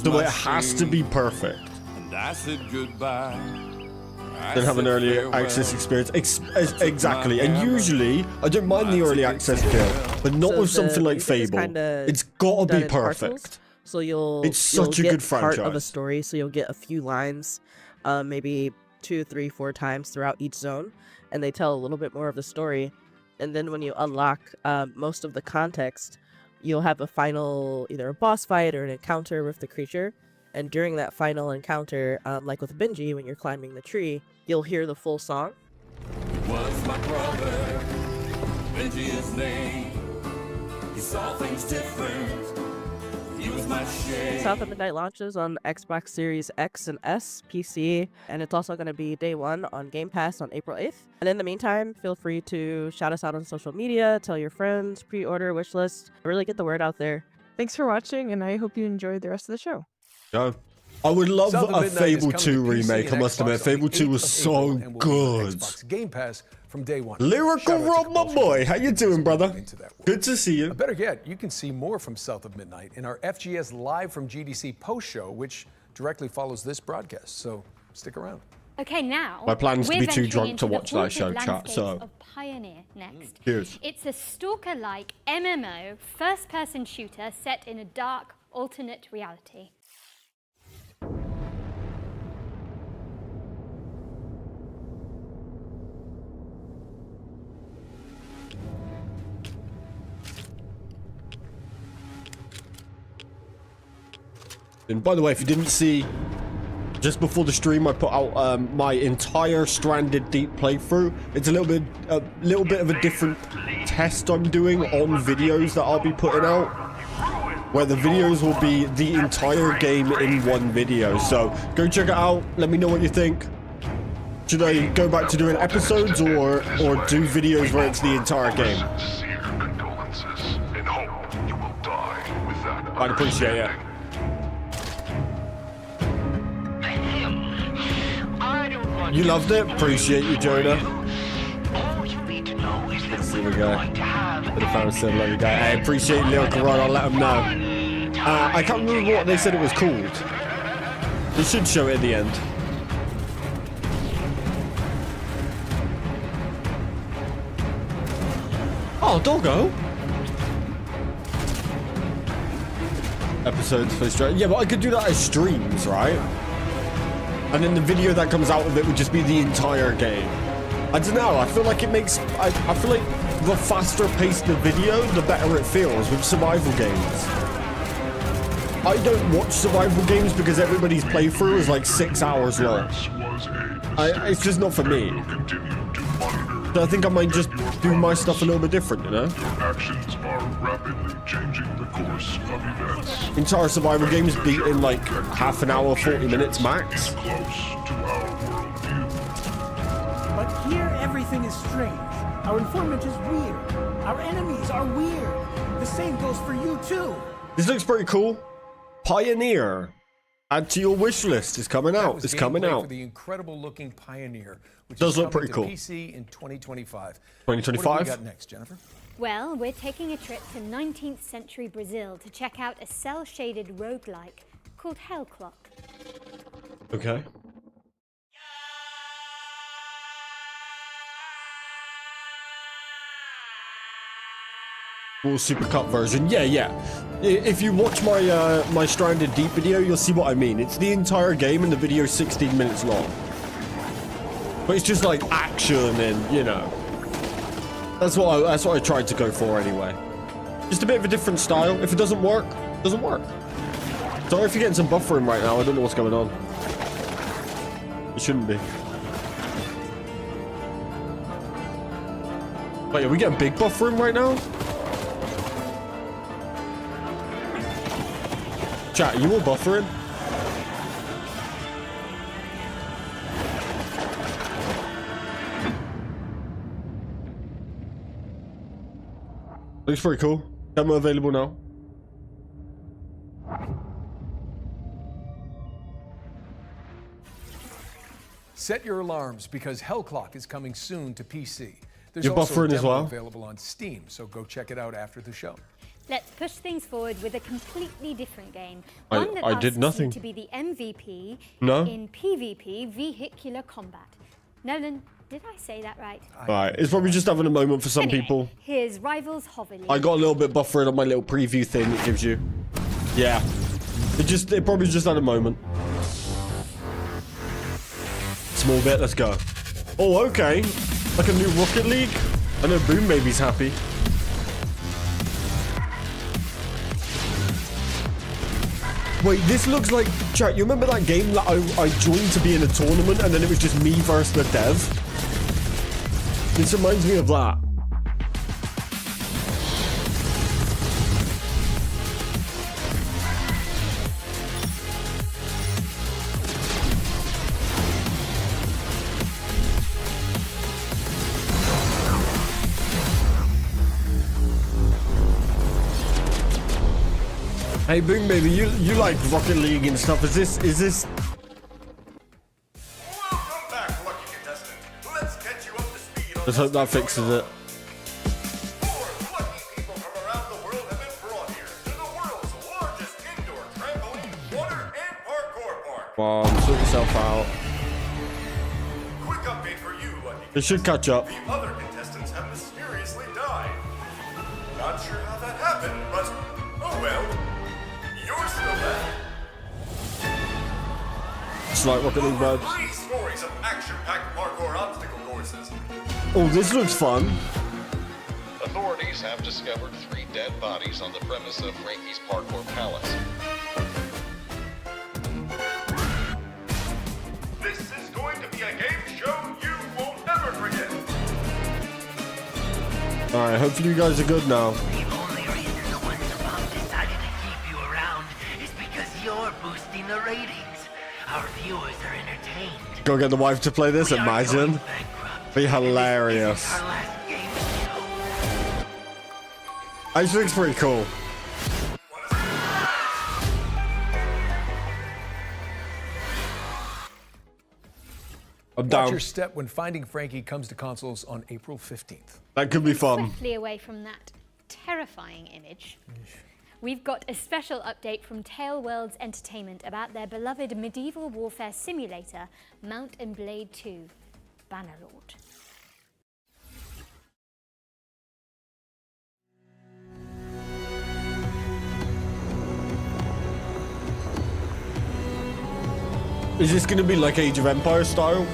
so it has to be perfect. And I said goodbye. than have an early access experience. Exactly. And usually, I don't mind the early access kill, but not with something like Fable. It's gotta be perfect. So it's such a good franchise. Part of a story, so you'll get a few lines, maybe 2, 3, 4 times throughout each zone, and they tell a little bit more of the story. And then when you unlock most of the context, you'll have a final, either a boss fight or an encounter with the creature. And during that final encounter, like with Benji, when you're climbing the tree, you'll hear the full song. Was my brother, Benji his name. He saw things different. He was my shade. South of Midnight launches on Xbox Series X and S, PC, and it's also going to be day 1 on Game Pass on April 8th. And in the meantime, feel free to shout us out on social media, tell your friends, pre-order, wishlist, really get the word out there. Thanks for watching, and I hope you enjoyed the rest of the show. Go. I would love a Fable 2 remake, I must admit. Fable 2 was so good. Game Pass from day 1. Lyrical Rob, my boy. How you doing, brother? Good to see you. Better yet, you can see more from South of Midnight in our FGS Live from GDC post show, which directly follows this broadcast. So stick around. Okay, now my plan is to be too drunk to into the watch that show, haunted chat. So of Pioneer next. Cheers. It's a stalker-like MMO first-person shooter set in a dark alternate reality. And by the way, if you didn't see, just before the stream, I put out my entire Stranded Deep playthrough. It's a little bit of a different test I'm doing on videos that I'll be putting out, where the videos will be the entire game in one video. So go check it out. Let me know what you think. Should I go back to doing episodes or do videos where it's the entire game? I'd appreciate it. You loved it? Appreciate you, Jonah. Here we go. The fan said, love you guys. I appreciate Lyrical Rod, I'll let them know. I can't remember what they said it was called. They should show it at the end. Oh, doggo. Episodes for stream. Yeah, but I could do that as streams, right? And then the video that comes out of it would just be the entire game. I don't know, I feel like it makes... I feel like the faster paced the video, the better it feels with survival games. I don't watch survival games because everybody's playthrough is like 6 hours long. It's just not for me. So I think I might just do my stuff a little bit different, you know? Actions are rapidly changing the course of events. Entire survival games beat in like half an hour, 40 minutes max. Close to our worldview. But here everything is strange. Our informant is weird. Our enemies are weird. The same goes for you too. This looks pretty cool. Pioneer. Add to your wish list. It's coming out. It's coming out. For the incredible looking Pioneer, which does is look coming pretty cool. to PC in 2025. 2025. What do we got next, Jennifer? Well, we're taking a trip to 19th century Brazil to check out a cell-shaded roguelike called Hell Clock. Okay. Full supercut version. Yeah. If you watch my my Stranded Deep video, you'll see what I mean. It's the entire game and the video is 16 minutes long. But it's just like action and, you know. That's what I tried to go for anyway. Just a bit of a different style. If it doesn't work, it doesn't work. Sorry if you're getting some buffering right now. I don't know what's going on. It shouldn't be. Wait, are we getting big buffering right now? Chat, are you all buffering? Looks pretty cool. Demo available now. Set your alarms because Hell Clock is coming soon to PC. There's You're also a buffering as demo well? available on Steam, so go check it out after the show. Let's push things forward with a completely different game. I One that did asks you nothing. to be the MVP No. in PvP vehicular combat. Nolan, did I say that right? Alright, it's probably just having a moment for some Anyway, people. Here's Rivals Hover League. I got a little bit buffered on my little preview thing it gives you. Yeah. It probably just had a moment. Small bit, let's go. Oh, okay. Like a new Rocket League? I know Boom Baby's happy. Wait, this looks like... Chat, you remember that game that I joined to be in a tournament and then it was just me versus the dev? This reminds me of that. Hey Boom Baby, you like Rocket League and stuff. Is this Welcome back, lucky contestant. Let's get you up to speed on Let's hope that fixes it. 4 lucky people from around the world have been brought here to the world's largest indoor trampoline, water, and parkour park. Come on, sort yourself out. Quick update for you, lucky It should catch up. The other contestants have mysteriously died. Not sure how that happened, but oh well. You're still left. It's like Rocket League vibes. 3 stories of action-packed parkour obstacle courses. Oh, this looks fun. Authorities have discovered 3 dead bodies on the premise of Frankie's Parkour Palace. This is going to be a game show you won't ever forget. Alright, hopefully you guys are good now. You're boosting the ratings. Our viewers are entertained. Go get the wife to play this, imagine. Be hilarious. I just think it's pretty cool. I'm Watch down. your step when Finding Frankie comes to consoles on April 15th. That could be fun. Swiftly away from that terrifying image. We've got a special update from Tale Worlds Entertainment about their beloved medieval warfare simulator, Mount and Blade 2, Bannerlord. Is this going to be like Age of Empires style?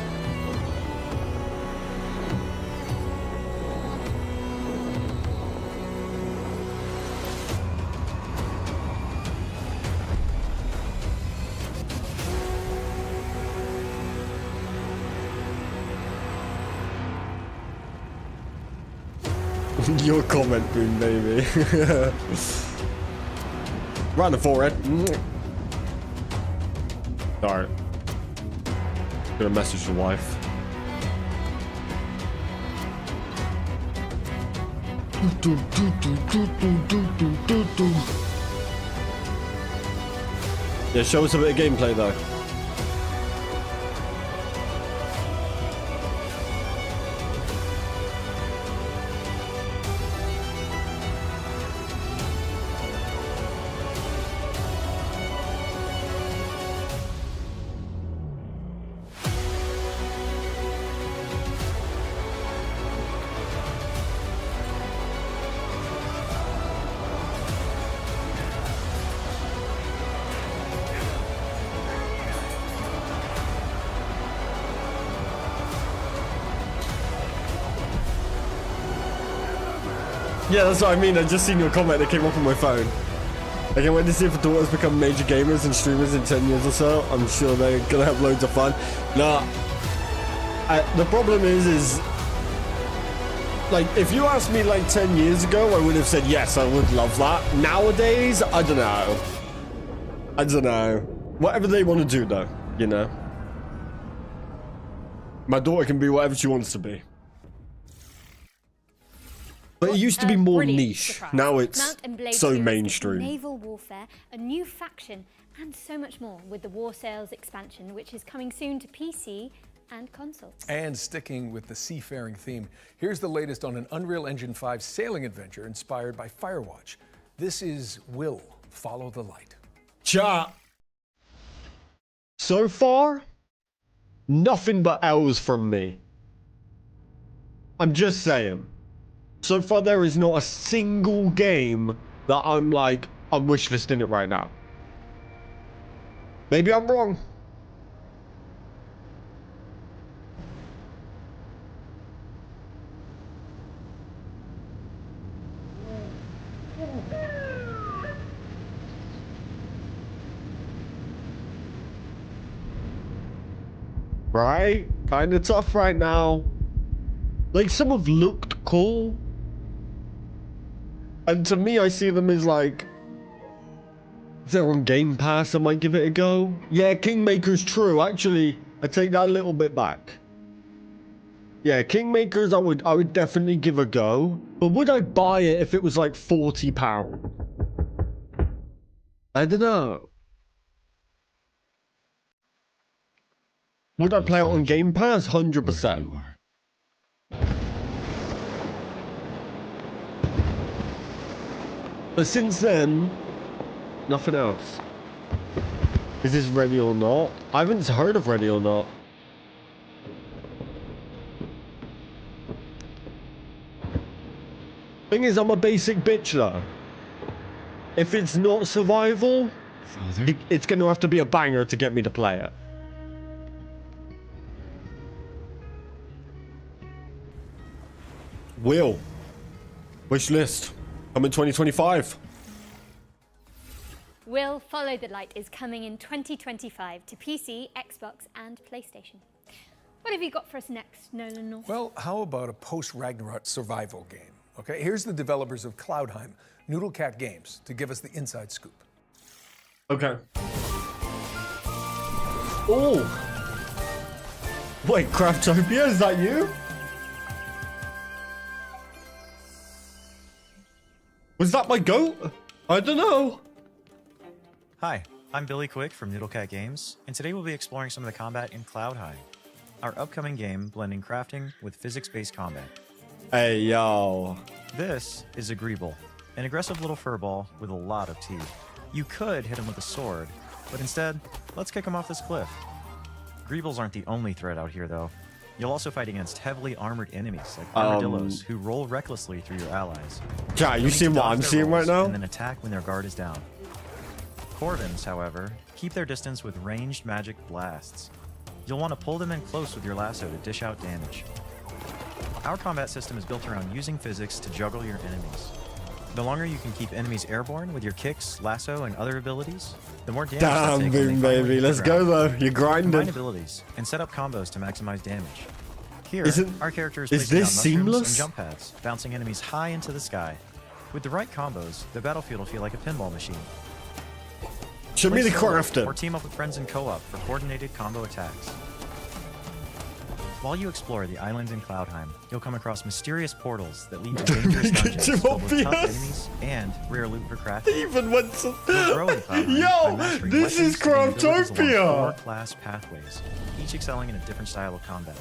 Your comment, Boom Baby. Right in the forehead. Sorry. Gonna message the wife. Yeah, show us a bit of gameplay though. Yeah, that's what I mean. I just seen your comment that came up on my phone. I can't wait to see if the daughters become major gamers and streamers in 10 years or so. I'm sure they're gonna have loads of fun. Nah, the problem is like, if you asked me like 10 years ago, I would have said yes, I would love that. Nowadays, I don't know. I don't know. Whatever they want to do though, you know. My daughter can be whatever she wants to be. But it used to be more niche. Surprise. Now it's Mount and Blade so 2 is mainstream. Naval warfare, a new faction, and so much more with the War Sales expansion, which is coming soon to PC and consoles. And sticking with the seafaring theme, here's the latest on an Unreal Engine 5 sailing adventure inspired by Firewatch. This is Will Follow the Light. Chat. So far, Nothing but L's from me. I'm just saying. So far, there is not a single game that I'm like, I'm wishlisting it right now. Maybe I'm wrong. Right? Kinda tough right now. Like, some have looked cool. And to me, I see them as like, if they're on Game Pass, I might give it a go. Yeah, Kingmaker's true. Actually, I take that a little bit back. Yeah, Kingmakers, I would definitely give a go. But would I buy it if it was like £40? I don't know. Would I play it on Game Pass? 100%. But since then, nothing else. Is this Ready or Not? I haven't heard of Ready or Not. Thing is, I'm a basic bitch though. If it's not survival, it's gonna have to be a banger to get me to play it. Will. Wish list. Coming 2025. Will Follow the Light is coming in 2025 to PC, Xbox, and PlayStation. What have you got for us next, Nolan North? Well, how about a post-Ragnarok survival game? Okay, here's the developers of Cloudheim, Noodle Cat Games, to give us the inside scoop. Okay. Oh! Wait, Craftopia, is that you? Was that my goat? I don't know. Hi, I'm Billy Quick from Noodle Cat Games, and today we'll be exploring some of the combat in Cloudheim, our upcoming game blending crafting with physics-based combat. Hey, yo. This is a Greeble, an aggressive little furball with a lot of teeth. You could hit him with a sword, but instead, let's kick him off this cliff. Greebles aren't the only threat out here, though. You'll also fight against heavily armored enemies like armadillos who roll recklessly through your allies. Yeah, you see what I'm seeing right now? And then attack when their guard is down. Corvins, however, keep their distance with ranged magic blasts. You'll want to pull them in close with your lasso to dish out damage. Our combat system is built around using physics to juggle your enemies. The longer you can keep enemies airborne with your kicks, lasso, and other abilities, the more damage they'll take when they Boom, finally baby. hit the Let's go, ground. though. You're grinding. Combine abilities and set up combos to maximize damage. Here, our character is is placing this down mushrooms seamless? and jump pads, bouncing enemies high into the sky. With the right combos, the battlefield will feel like a pinball machine. Show me Play the solo crafting. Or team up with friends in co-op for coordinated combo attacks. While you explore the islands in Cloudheim, you'll come across mysterious portals that lead to dangerous dungeons filled with tough enemies and rare loot for crafting. Even went to... You'll grow in Cloudheim Yo, by mastering this is weapons and abilities along Craftopia. 4 class pathways, each excelling in a different style of combat.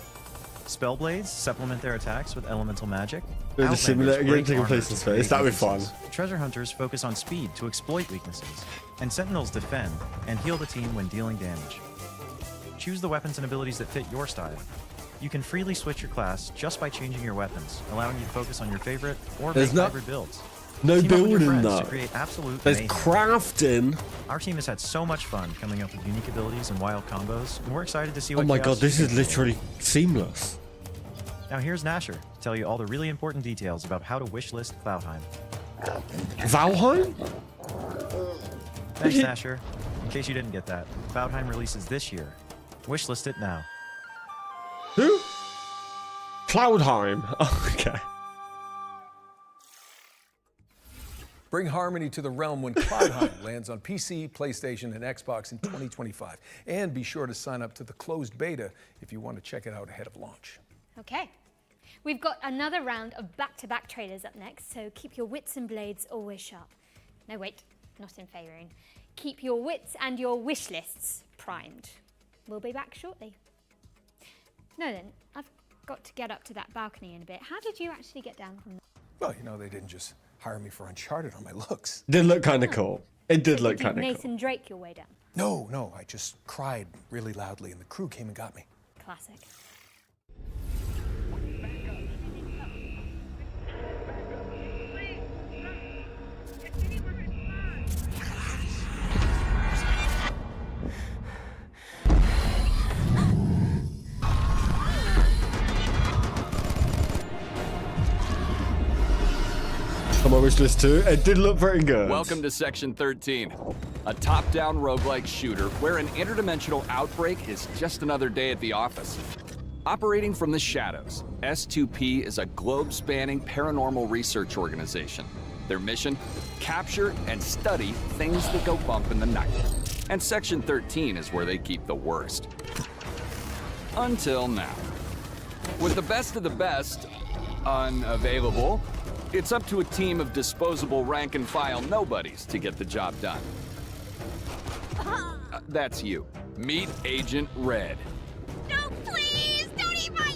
Spellblades supplement their attacks with elemental magic. The Outlanders simulator game break taking armor place in to space. create That'd be fun. weaknesses. Treasure hunters focus on speed to exploit weaknesses, and sentinels defend and heal the team when dealing damage. Choose the weapons and abilities that fit your style. You can freely switch your class just by changing your weapons, allowing you to focus on your favorite or There's make no- hybrid builds. No Team up with your building, friends though. to create absolute There's mayhem. crafting. Our team has had so much fun coming up with unique abilities and wild combos, and we're excited to see Oh what my chaos god, this you is can literally seamless. Now here's Nasher to tell you all the really important details about how to wishlist Cloudheim. Valheim? Thanks, Nasher. In case you didn't get that, Cloudheim releases this year. Wishlist it now. Who? Cloudheim. Oh, okay. Bring harmony to the realm when Cloudheim lands on PC, PlayStation, and Xbox in 2025. And be sure to sign up to the closed beta if you want to check it out ahead of launch. Okay. We've got another round of back-to-back trailers up next, so keep your wits and blades always sharp. No, wait, not in Faerun. Keep your wits and your wish lists primed. We'll be back shortly. Nolan, I've got to get up to that balcony in a bit. How did you actually get down from there? Well, you know, they didn't just hire me for Uncharted on my looks. Did look kind of cool. It did look Did kind of cool. Nathan Drake your way down? No, I just cried really loudly and the crew came and got me. Classic. On my wish list too. It did look very good. Welcome to Section 13, a top-down roguelike shooter where an interdimensional outbreak is just another day at the office. Operating from the shadows, S2P is a globe-spanning paranormal research organization. Their mission? Capture and study things that go bump in the night. And Section 13 is where they keep the worst. Until now. With the best of the best unavailable, it's up to a team of disposable rank-and-file nobodies to get the job done. That's you. Meet Agent Red. No, please! Don't eat my...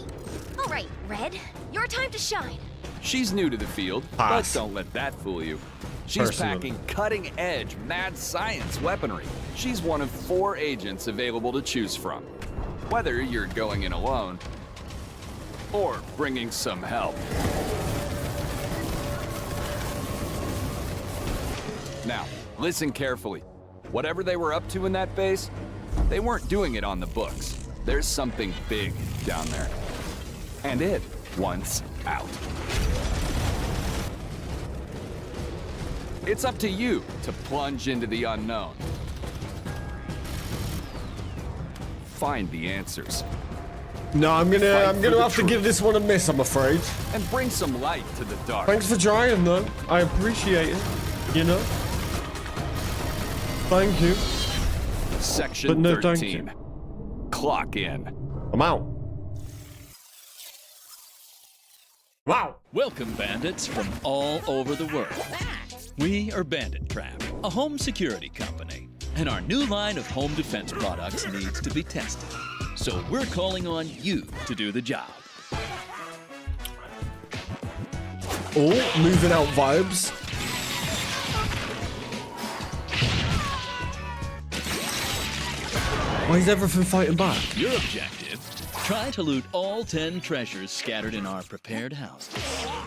All right, Red. Your time to shine. She's new to the field, but don't let that fool you. She's Personally. packing cutting-edge mad science weaponry. She's one of 4 agents available to choose from. Whether you're going in alone or bringing some help. Now, listen carefully. Whatever they were up to in that base, they weren't doing it on the books. There's something big down there. And it wants out. It's up to you to plunge into the unknown. Find the answers. No, I'm gonna have to give this one a miss, I'm afraid. And bring some light to the dark. Thanks for trying though. I appreciate it. You know? Thank you. Section But no, 13. thank Clock in. I'm out. Wow. Welcome, bandits from all over the world. We are Bandit Trap, a home security company, and our new line of home defense products needs to be tested. So we're calling on you to do the job. Oh, moving out vibes. Why is everything fighting back? Your objective, try to loot all 10 treasures scattered in our prepared houses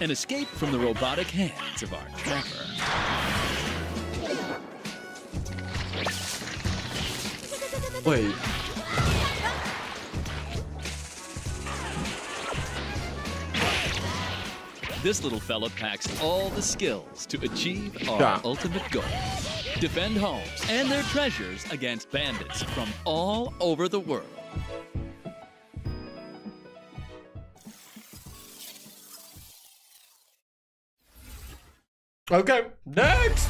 and escape from the robotic hands of our trapper. Wait. This little fella packs all the skills to achieve our ultimate goal. Defend homes and their treasures against bandits from all over the world. Okay, next!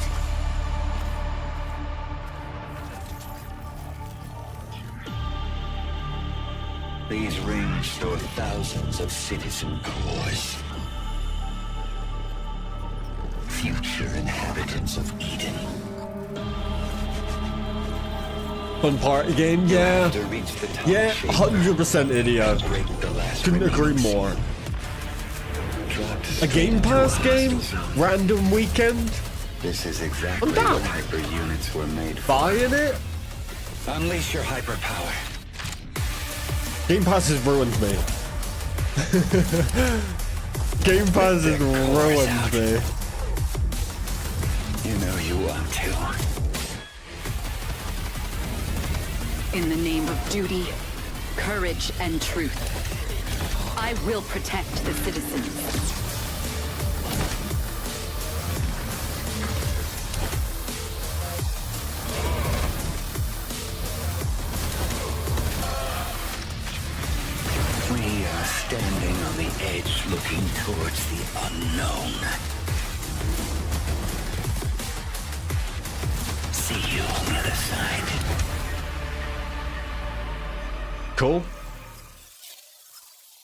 These rings store thousands of citizen cores. Future inhabitants of Eden. Fun party game, yeah. Yeah, 100% idiot. Couldn't agree more. A Game Pass game? Random weekend? This is exactly what hyper units were made for. Buying it? Unleash your hyper power. Game Pass has ruined me. Game Pass has ruined me. You know you want to. In the name of duty, courage, and truth, I will protect the citizens. We are standing on the edge looking towards the unknown. See you on the other side. Cool.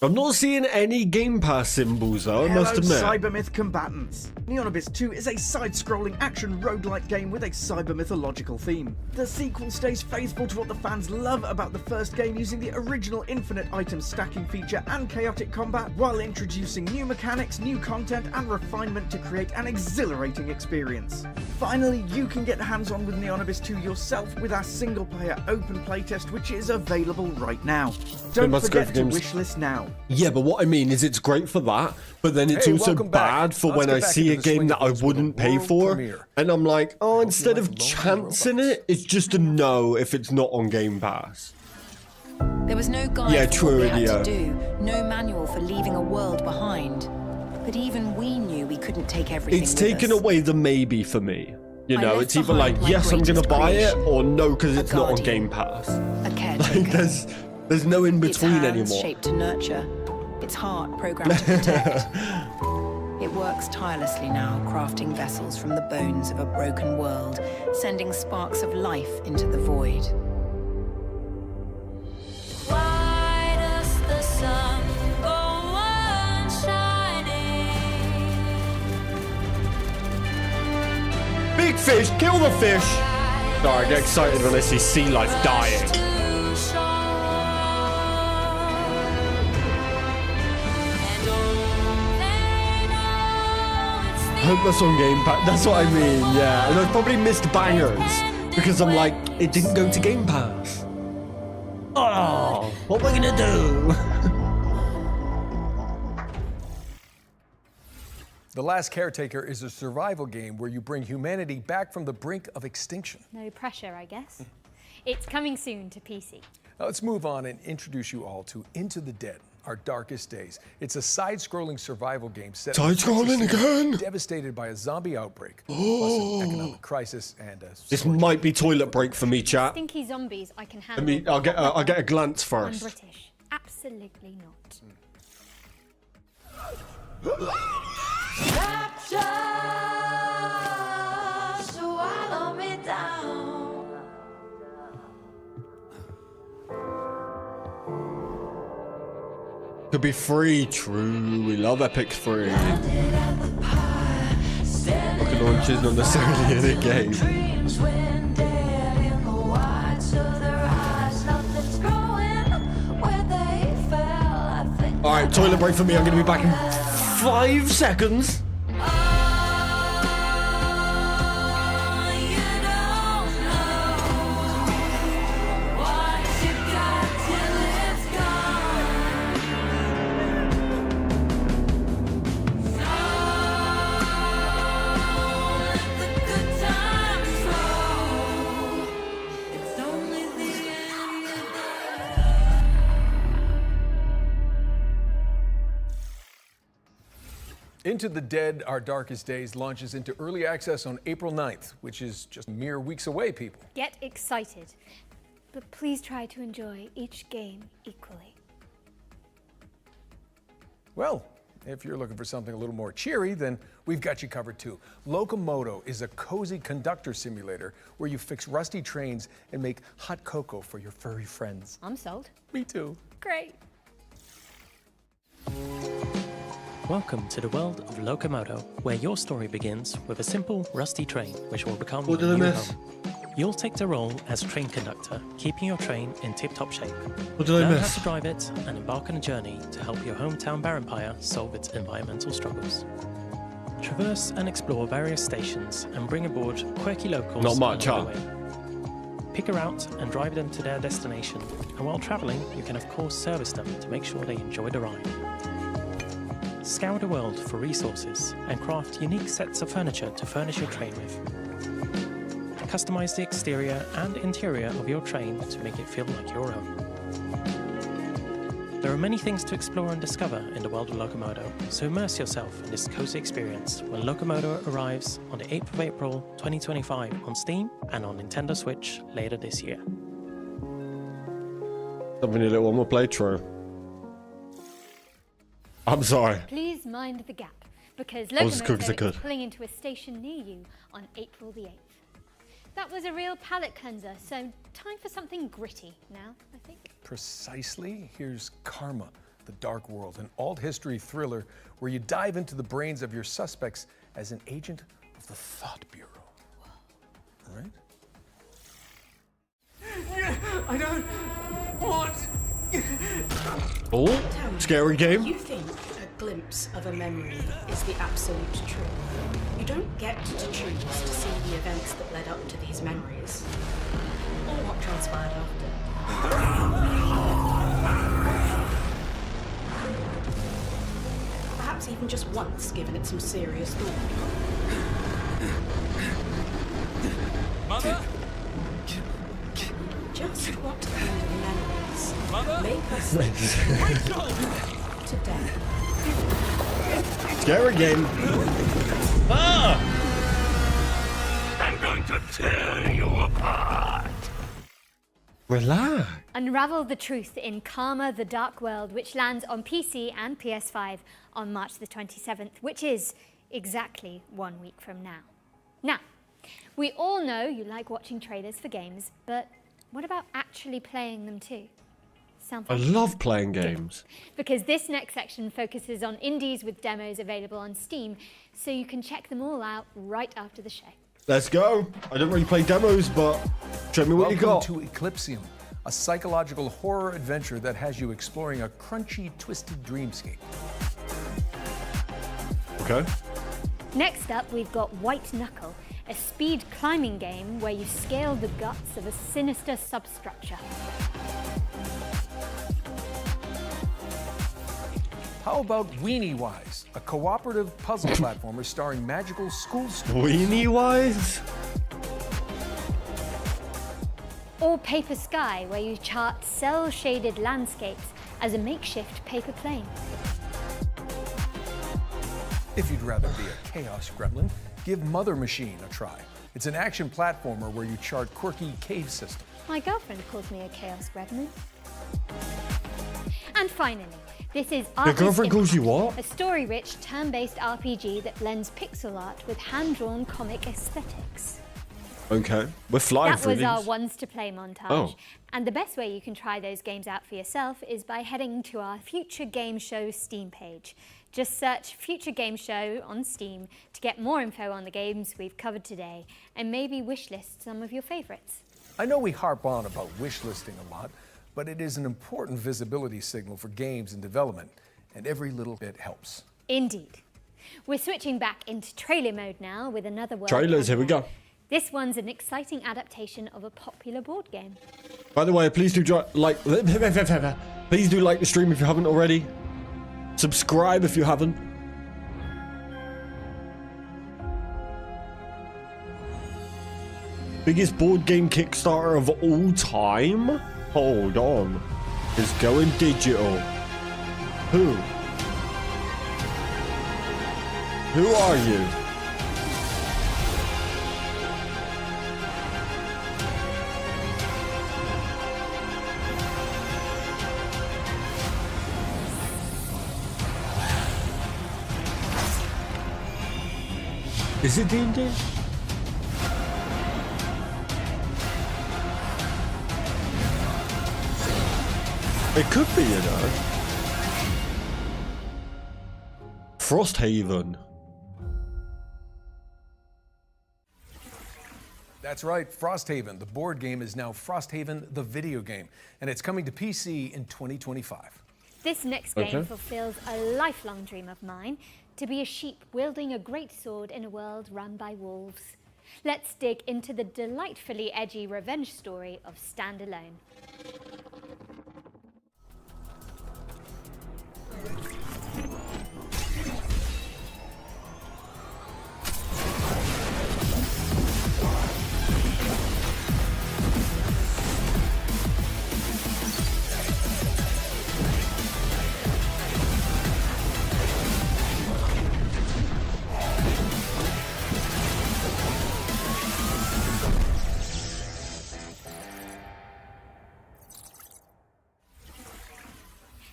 I'm not seeing any Game Pass symbols though, I must admit. Cybermyth combatants. Neon Abyss 2 is a side-scrolling action roguelike game with a cyber-mythological theme. The sequel stays faithful to what the fans love about the first game, using the original infinite item stacking feature and chaotic combat, while introducing new mechanics, new content, and refinement to create an exhilarating experience. Finally, you can get hands-on with Neon Abyss 2 yourself with our single-player open playtest, which is available right now. Don't forget to wishlist now. Yeah, but what I mean is it's great for that, but then it's also bad for when I see a game that I wouldn't pay for, and I'm like, oh, instead of chancing it, it's just a no if it's not on Game Pass. There was no guide Yeah, for true, what we had yeah. to do, no manual for leaving a world behind. But even we knew we couldn't take everything It's with taken us. away the maybe for me. You I know, left it's either like, behind my yes, I'm gonna greatest buy it, creation, or no, because a it's not on guardian, Game Pass. a caretaker. Like, there's no in Its between hands anymore. shaped to nurture, its heart programmed to protect. It works tirelessly now, crafting vessels from the bones of a broken world, sending sparks of life into the void. Why does the sun go on shining? Big fish, kill the fish! Sorry, I get excited when I see sea life dying. I hope that's on Game Pass. That's what I mean, yeah. And I've probably missed bangers because I'm like, it didn't go to Game Pass. Oh, what am I gonna do? The Last Caretaker is a survival game where you bring humanity back from the brink of extinction. No pressure, I guess. It's coming soon to PC. Now let's move on and introduce you all to Into the Dead, Our Darkest Days. It's a side-scrolling survival game set Side-scrolling again? devastated by a zombie outbreak, plus an economic crisis and a This might be toilet break for me, chat. Stinky zombies, I can handle. I mean, I'll get a glance I'm first. British. Absolutely not. Swallow me down. Could be free, true. We love Epic free. Rocket Launch is not necessarily in a game. Dreams went dead in the white of their eyes. Nothing's growing where they fell. I think Alright, toilet break for me. I'm gonna be back in 5 seconds. Into the Dead, Our Darkest Days launches into early access on April 9th, which is just mere weeks away, people. Get excited, but please try to enjoy each game equally. Well, if you're looking for something a little more cheery, then we've got you covered too. Locomoto is a cozy conductor simulator where you fix rusty trains and make hot cocoa for your furry friends. I'm sold. Me too. Great. Welcome to the world of Locomoto, where your story begins with a simple, rusty train which will become What your did I new miss? home. You'll take the role as train conductor, keeping your train in tip-top shape. What did I Learn miss? how to drive it and embark on a journey to help your hometown Barenpire solve its environmental struggles. Traverse and explore various stations and bring aboard quirky locals Not much, along huh? the way. Pick her out and drive them to their destination, and while traveling, you can of course service them to make sure they enjoy the ride. Scour the world for resources and craft unique sets of furniture to furnish your train with. Customize the exterior and interior of your train to make it feel like your own. There are many things to explore and discover in the world of Locomoto, so immerse yourself in this cozy experience when Locomoto arrives on the 8th of April 2025 on Steam and on Nintendo Switch later this year. Something a little one more playthrough. I'm sorry. Please mind the gap, because I was as quick as I Locomoto could. is pulling into a station near you on April the 8th. That was a real palate cleanser, so time for something gritty now, I think. Precisely. Here's Karma, The Dark World, an alt history thriller where you dive into the brains of your suspects as an agent of the Thought Bureau. All right? I don't want. Oh, scary game. You think a glimpse of a memory is the absolute truth. You don't get to choose to see the events that led up to these memories, or what transpired after. Perhaps even just once given it some serious thought. Mother? Just what kind of memories make us today? Scare again. Ah! I'm going to tear you apart. Relax. Unravel the truth in Karma the Dark World, which lands on PC and PS5 on March the 27th, which is exactly 1 week from now. Now, we all know you like watching trailers for games, but what about actually playing them too? Sound I fun? love playing games. Because this next section focuses on indies with demos available on Steam, so you can check them all out right after the show. Let's go. I don't really play demos, but show me what you got. Welcome to Eclipsium, a psychological horror adventure that has you exploring a crunchy, twisted dreamscape. Okay. Next up, we've got White Knuckle, a speed climbing game where you scale the guts of a sinister substructure. How about Weenie Wise, a cooperative puzzle platformer starring magical school students? Weenie Wise? Or Paper Sky, where you chart cell-shaded landscapes as a makeshift paper plane. If you'd rather be a chaos gremlin, give Mother Machine a try. It's an action platformer where you chart quirky cave systems. My girlfriend calls me a chaos gremlin. And finally, this is Your girlfriend calls you what? a story-rich, turn-based RPG that blends pixel art with hand-drawn comic aesthetics. Okay. We're flying That through was these. our ones to play montage. Oh. And the best way you can try those games out for yourself is by heading to our Future Game Show Steam page. Just search Future Game Show on Steam to get more info on the games we've covered today and maybe wishlist some of your favorites. I know we harp on about wish listing a lot, but it is an important visibility signal for games in development, and every little bit helps. Indeed. We're switching back into trailer mode now with another world. Trailers, here we go. This one's an exciting adaptation of a popular board game. By the way, please do please do like the stream if you haven't already. Subscribe if you haven't. Biggest board game Kickstarter of all time? Hold on. It's going digital. Who? Who are you? Is it D&D? It could be, you know. Frosthaven. That's right, Frosthaven. The board game is now Frosthaven, the video game, and it's coming to PC in 2025. This next game fulfills a lifelong dream of mine, to be a sheep wielding a great sword in a world run by wolves. Let's dig into the delightfully edgy revenge story of Stand Alone.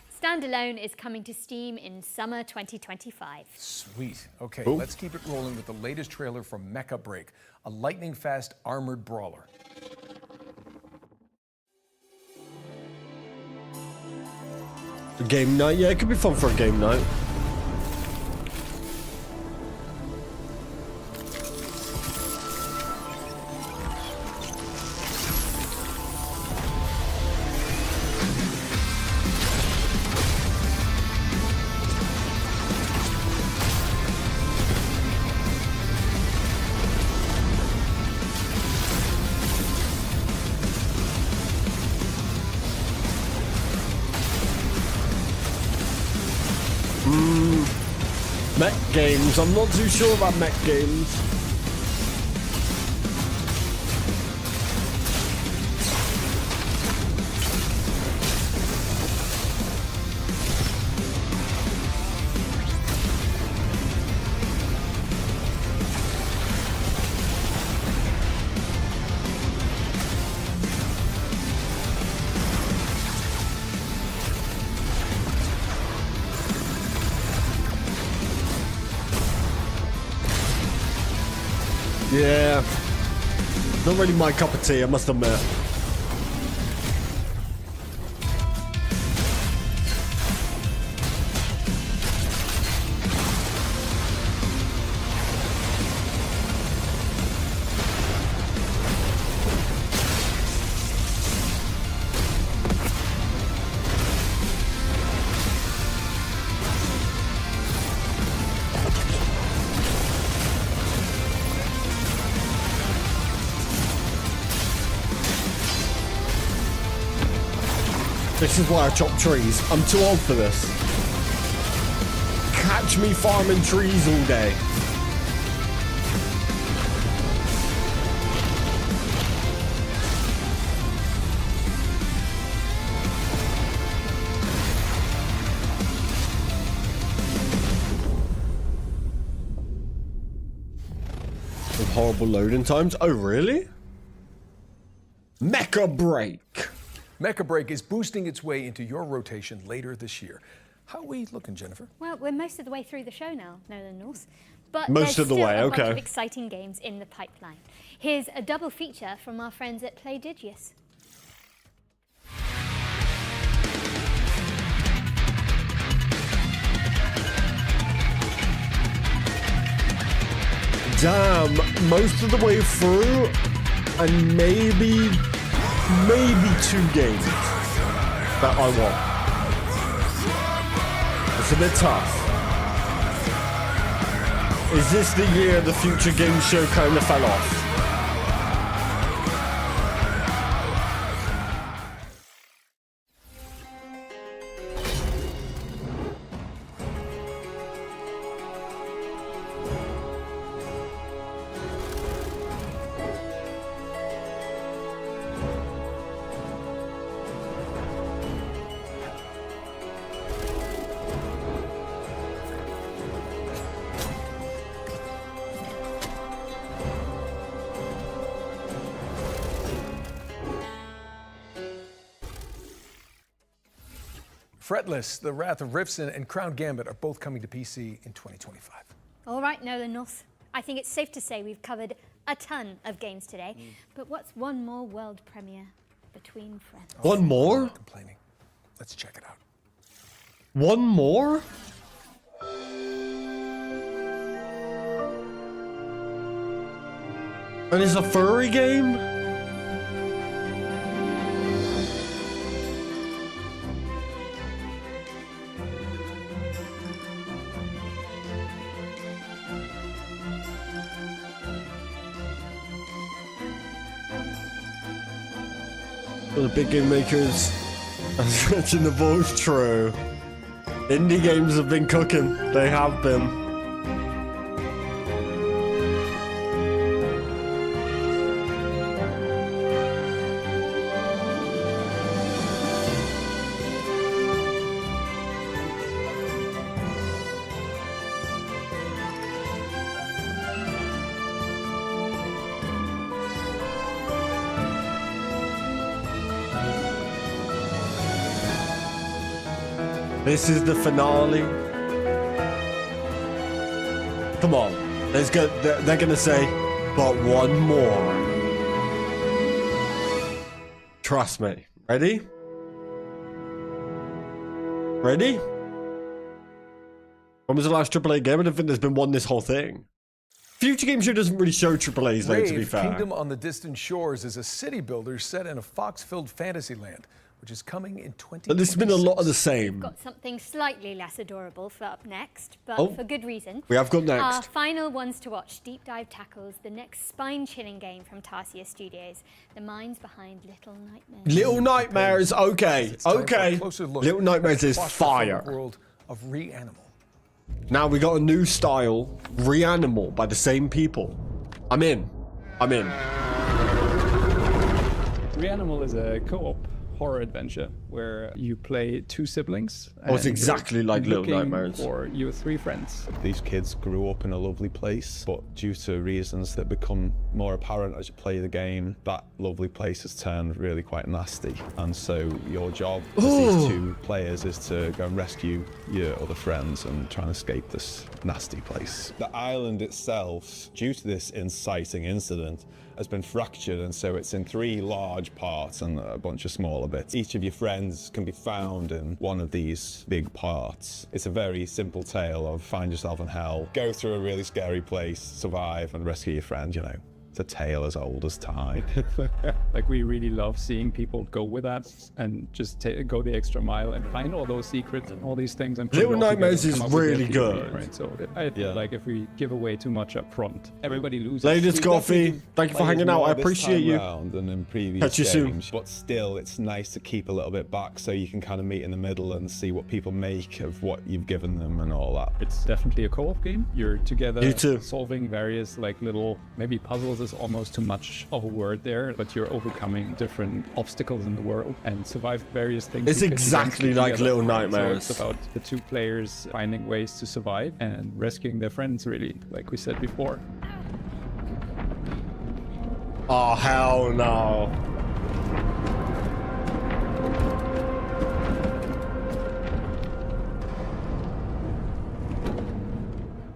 Stand Alone is coming to Steam in summer 2025. Sweet. Okay, Ooh. let's keep it rolling with the latest trailer from Mecha Break, a lightning-fast armored brawler. A game night? Yeah, it could be fun for a game night. Mech games. I'm not too sure about mech games. Yeah, not really my cup of tea, I must admit. This is why I chop trees. I'm too old for this. Catch me farming trees all day. With horrible loading times. Oh, really? Mecha Break. Mecha Break is boosting its way into your rotation later this year. How are we looking, Jennifer? Well, we're most of the way through the show now, Nolan North. But Most there's of the still way, a bunch okay. of exciting games in the pipeline. Here's a double feature from our friends at Playdigious. Damn, most of the way through, and maybe 2 games that I want. It's a bit tough. Is this the year the Future Game Show kind of fell off? Fretless, The Wrath of Rifson, and Crown Gambit are both coming to PC in 2025. All right, Nolan North. I think it's safe to say we've covered a ton of games today. But what's one more world premiere between friends? One more? Complaining. Let's check it out. One more? And it's a furry game? For the big game makers, as mentioned, the voice true. Indie games have been cooking. They have been. This is the finale. Come on. They're gonna say, but one more. Trust me. Ready? Ready? When was the last AAA game? I don't think there's been one this whole thing. Future Game Show doesn't really show AAAs, though, to be fair. Kingdom on the Distant Shores is a city builder set in a fox-filled fantasy land, which is coming in 2026. But there's been a lot of the same. We've got something slightly less adorable for up next, but for good reason. We have got next. Our final ones to watch Deep Dive tackles the next spine-chilling game from Tarsier Studios, the minds behind Little Nightmares. Little Nightmares, okay, okay. Little Nightmares is fire. World of Reanimal. Now we got a new style, Reanimal, by the same people. I'm in. I'm in. Reanimal is a co-op horror adventure where you play two siblings. Oh, it's exactly like Little Nightmares. For your three friends. These kids grew up in a lovely place, but due to reasons that become more apparent as you play the game, that lovely place has turned really quite nasty. And so your job as these two players is to go and rescue your other friends and try and escape this nasty place. The island itself, due to this inciting incident, has been fractured, and so it's in 3 large parts and a bunch of smaller bits. Each of your friends can be found in one of these big parts. It's a very simple tale of find yourself in hell, go through a really scary place, survive, and rescue your friend, you know. It's a tale as old as time. Like, we really love seeing people go with that and just go the extra mile and find all those secrets and all these things. And Little Nightmares is really good. Right? So I feel like if we give away too much up front, everybody loses. Ladies Coffee, thank you for hanging out. I appreciate you. Than in previous Catch you games, soon. But still, it's nice to keep a little bit back so you can kind of meet in the middle and see what people make of what you've given them and all that. It's definitely a co-op game. You're together You too. solving various like little, maybe puzzles is almost too much of a word there, but you're overcoming different obstacles in the world and survive various things. It's exactly like together. Little Nightmares. So it's about the two players finding ways to survive and rescuing their friends, really, like we said before. Oh, hell no.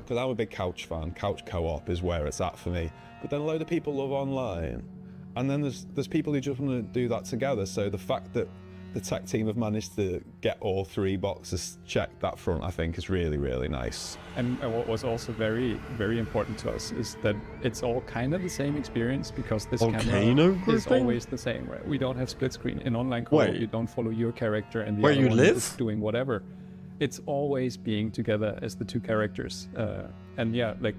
Because I'm a big couch fan. Couch co-op is where it's at for me. But then a load of people love online. And then there's people who just want to do that together. So the fact that the tech team have managed to get all 3 boxes checked that front, I think, is really, really nice. And what was also very, very important to us is that it's all kind of the same experience, because this camera is always the same, right? We don't have split screen. In online co-op, you don't follow your character and the Where other you one live? is doing whatever. It's always being together as the two characters. And yeah, like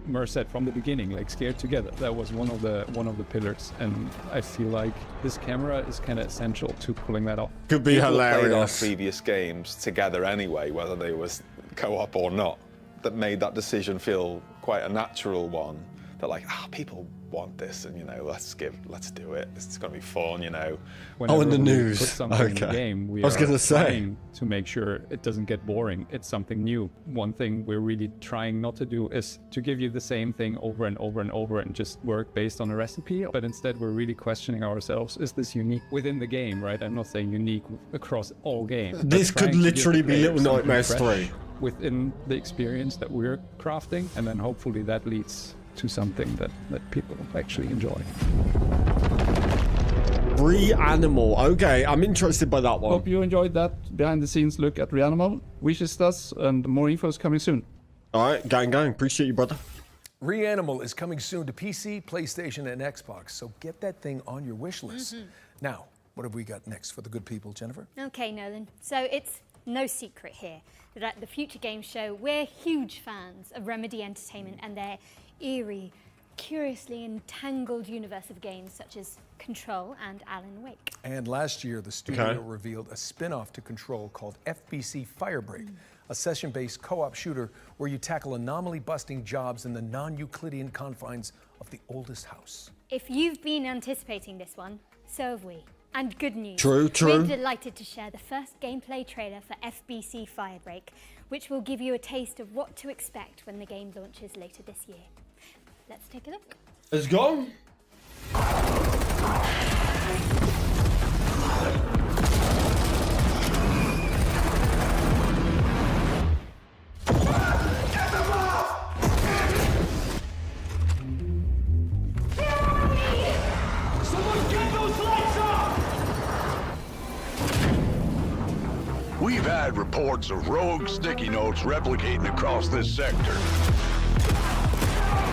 Mer said from the beginning, like scared together. That was one of the pillars, and I feel like this camera is kind of essential to pulling that off. Could be People have played our hilarious. previous games together anyway, whether they was co-op or not. That made that decision feel quite a natural one. That like, people want this, and you know, let's do it. It's gonna be fun, you know. Whenever in the we news. put something in the Okay. game, we I was are gonna say. trying to make sure it doesn't get boring. It's something new. One thing we're really trying not to do is to give you the same thing over and over and over and just work based on a recipe. But instead, we're really questioning ourselves: is this unique within the game? Right? I'm not saying unique across all games. but This could trying to give literally the be player Little something Nightmares fresh 3. within the experience that we're crafting, and then hopefully that leads to something that people actually enjoy. Reanimal. Okay, I'm interested by that one. Hope you enjoyed that behind the scenes look at Reanimal. Wishes us, and more info is coming soon. All right, gang. Appreciate you, brother. Reanimal is coming soon to PC, PlayStation, and Xbox, so get that thing on your wish list. Now, what have we got next for the good people, Jennifer? Okay, Nolan. So it's no secret here that at the Future Games Show, we're huge fans of Remedy Entertainment and their eerie, curiously entangled universe of games such as Control and Alan Wake. And last year, the studio revealed a spin-off to Control called FBC Firebreak, a session-based co-op shooter where you tackle anomaly-busting jobs in the non-Euclidean confines of the oldest house. If you've been anticipating this one, so have we. And good news. True. We're delighted to share the first gameplay trailer for FBC Firebreak, which will give you a taste of what to expect when the game launches later this year. Let's take a look. It's gone. We've had reports of rogue sticky notes replicating across this sector.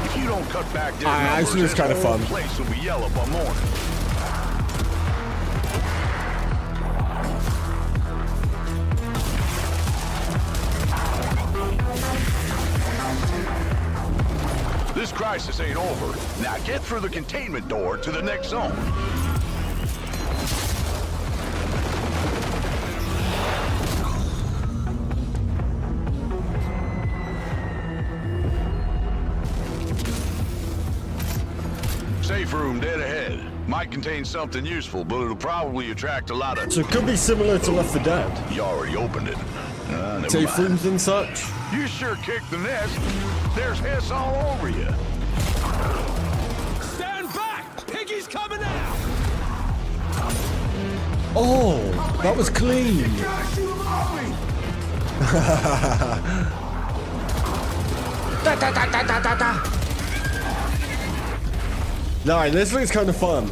If you don't cut back their numbers, actually, it's kind of this whole fun. place will be yellow by morning. This crisis ain't over. Now get through the containment door to the next zone. safe room dead ahead. Might contain something useful, but it'll probably attract a lot of... So it could be similar to Left 4 Dead. You already opened it. Never Safe mind. rooms and such. You sure kicked the nest. There's hiss all over you. Stand back! Piggy's coming out! Oh, that was clean. Nah, this looks kind of fun.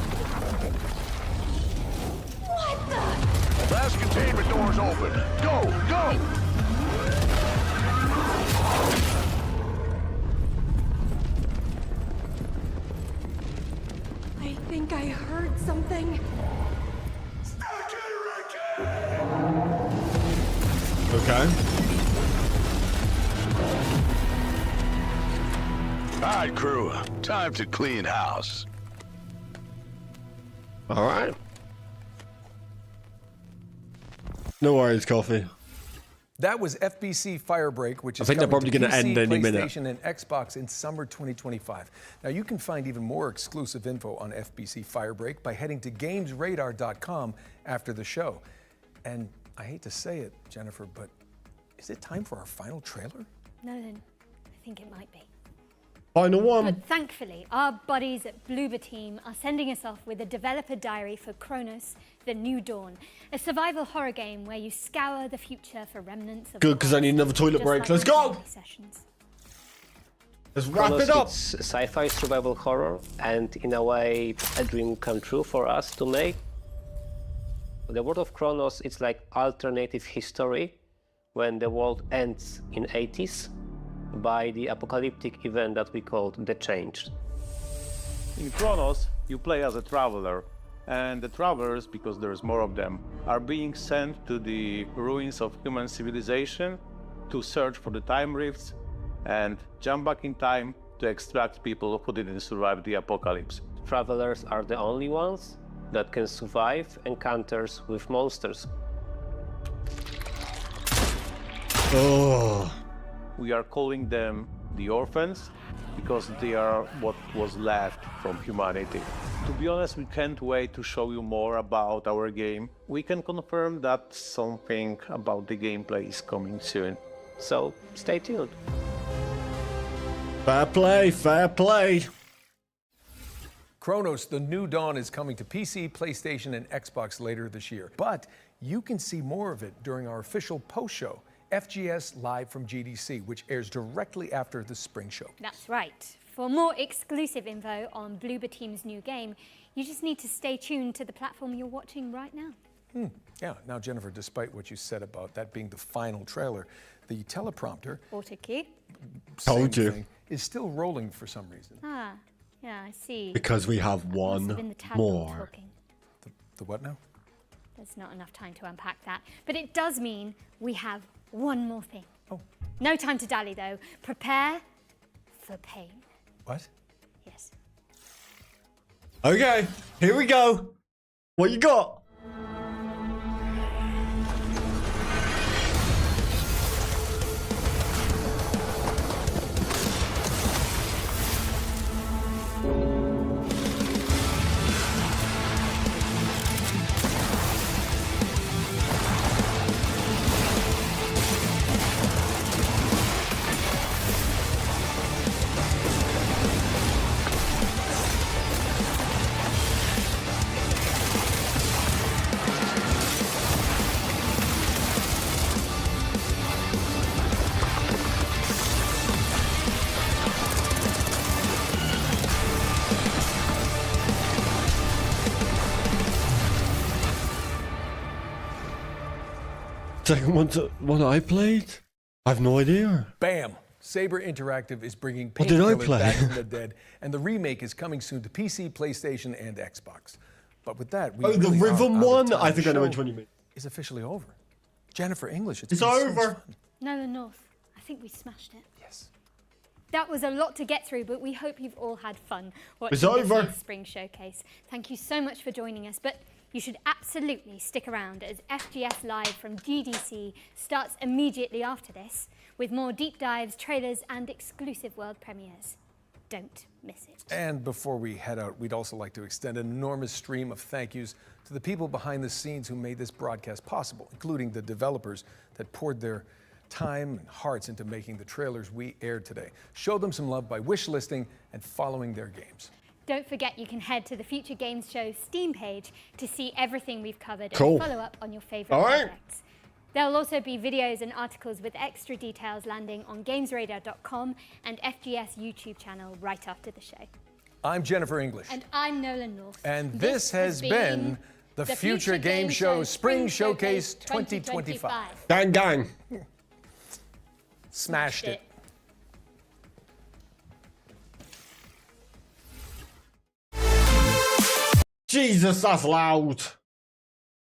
Last containment door's open. Go, go! I think I heard something. Okay. All right, crew. Time to clean house. All right. No worries, Coffee. That was FBC Firebreak, which I is think they're coming probably to gonna PC, end any minute. PlayStation, and Xbox in summer 2025. Now, you can find even more exclusive info on FBC Firebreak by heading to GamesRadar.com after the show. And I hate to say it, Jennifer, but is it time for our final trailer? Nolan, I think it might be. Final one. But thankfully, our buddies at Bloober Team are sending us off with a developer diary for Kronos, The New Dawn, a survival horror game where you scour the future for remnants of... Good, because I need another toilet break. Let's go! Sessions. Let's wrap it up. It's sci-fi survival horror, and in a way, a dream come true for us to make. The world of Kronos, it's like alternative history when the world ends in 80s by the apocalyptic event that we call The Change. In Kronos, you play as a traveler, and the travelers, because there's more of them, are being sent to the ruins of human civilization to search for the time rifts and jump back in time to extract people who didn't survive the apocalypse. Travelers are the only ones that can survive encounters with monsters. Oh. We are calling them the orphans because they are what was left from humanity. To be honest, we can't wait to show you more about our game. We can confirm that something about the gameplay is coming soon. So stay tuned. Fair play, fair play. Kronos, The New Dawn is coming to PC, PlayStation, and Xbox later this year. But you can see more of it during our official post-show, FGS Live from GDC, which airs directly after the spring show. That's right. For more exclusive info on Bloober Team's new game, you just need to stay tuned to the platform you're watching right now. Yeah, now Jennifer, despite what you said about that being the final trailer, the teleprompter, Auto cue. Told you. thing, is still rolling for some reason. Ah, yeah, I see. Because we have That must have one been the tadpole more. talking. The what now? There's not enough time to unpack that. But it does mean we have one more thing. Oh. No time to dally, though. Prepare for pain. What? Yes. Okay, here we go. What you got? Second one I played? I have no idea. Bam! Saber Interactive is bringing What did I Painkiller play? back from the dead, and the remake is coming soon to PC, PlayStation, and Xbox. But with that, we Oh, the really are rhythm out of one? time. I think I know The which show one you mean. Is officially over. Jennifer English, It's been so much over. fun. No, North. I think we smashed it. Yes. That was a lot to get through, but we hope you've all had fun watching It's this over. year's Spring Showcase. Thank you so much for joining us, but you should absolutely stick around as FGS Live from GDC starts immediately after this with more deep dives, trailers, and exclusive world premieres. don't miss it. And before we head out, we'd also like to extend an enormous stream of thank yous to the people behind the scenes who made this broadcast possible, including the developers that poured their time and hearts into making the trailers we aired today. Show them some love by wish listing and following their games. Don't forget you can head to the Future Games Show Steam page to see everything we've covered Cool. and follow up on your favorite projects. There'll also be videos and articles with extra details landing on gamesradar.com and FGS YouTube channel right after the show. I'm Jennifer English. And I'm Nolan North. And this has been the Future Game Show Spring Showcase 2025. Gang, gang. Smashed it. Jesus, that's loud.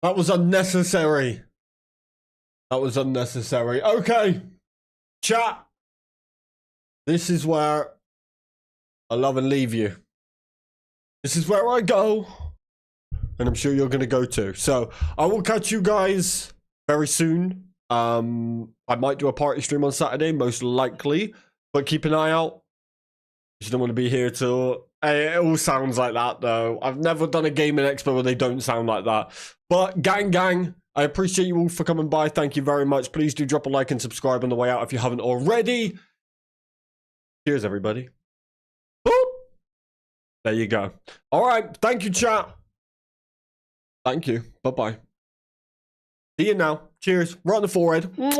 That was unnecessary. That was unnecessary. Okay. Chat. This is where I love and leave you. This is where I go. And I'm sure you're going to go too. So I will catch you guys very soon. I might do a party stream on Saturday, most likely. But keep an eye out. You don't want to be here till... It all sounds like that, though. I've never done a gaming expo where they don't sound like that. But gang, gang, I appreciate you all for coming by. Thank you very much. Please do drop a like and subscribe on the way out if you haven't already. Cheers, everybody. Boop. There you go. All right. Thank you, chat. Thank you. Bye-bye. See you now. Cheers. Right on the forehead.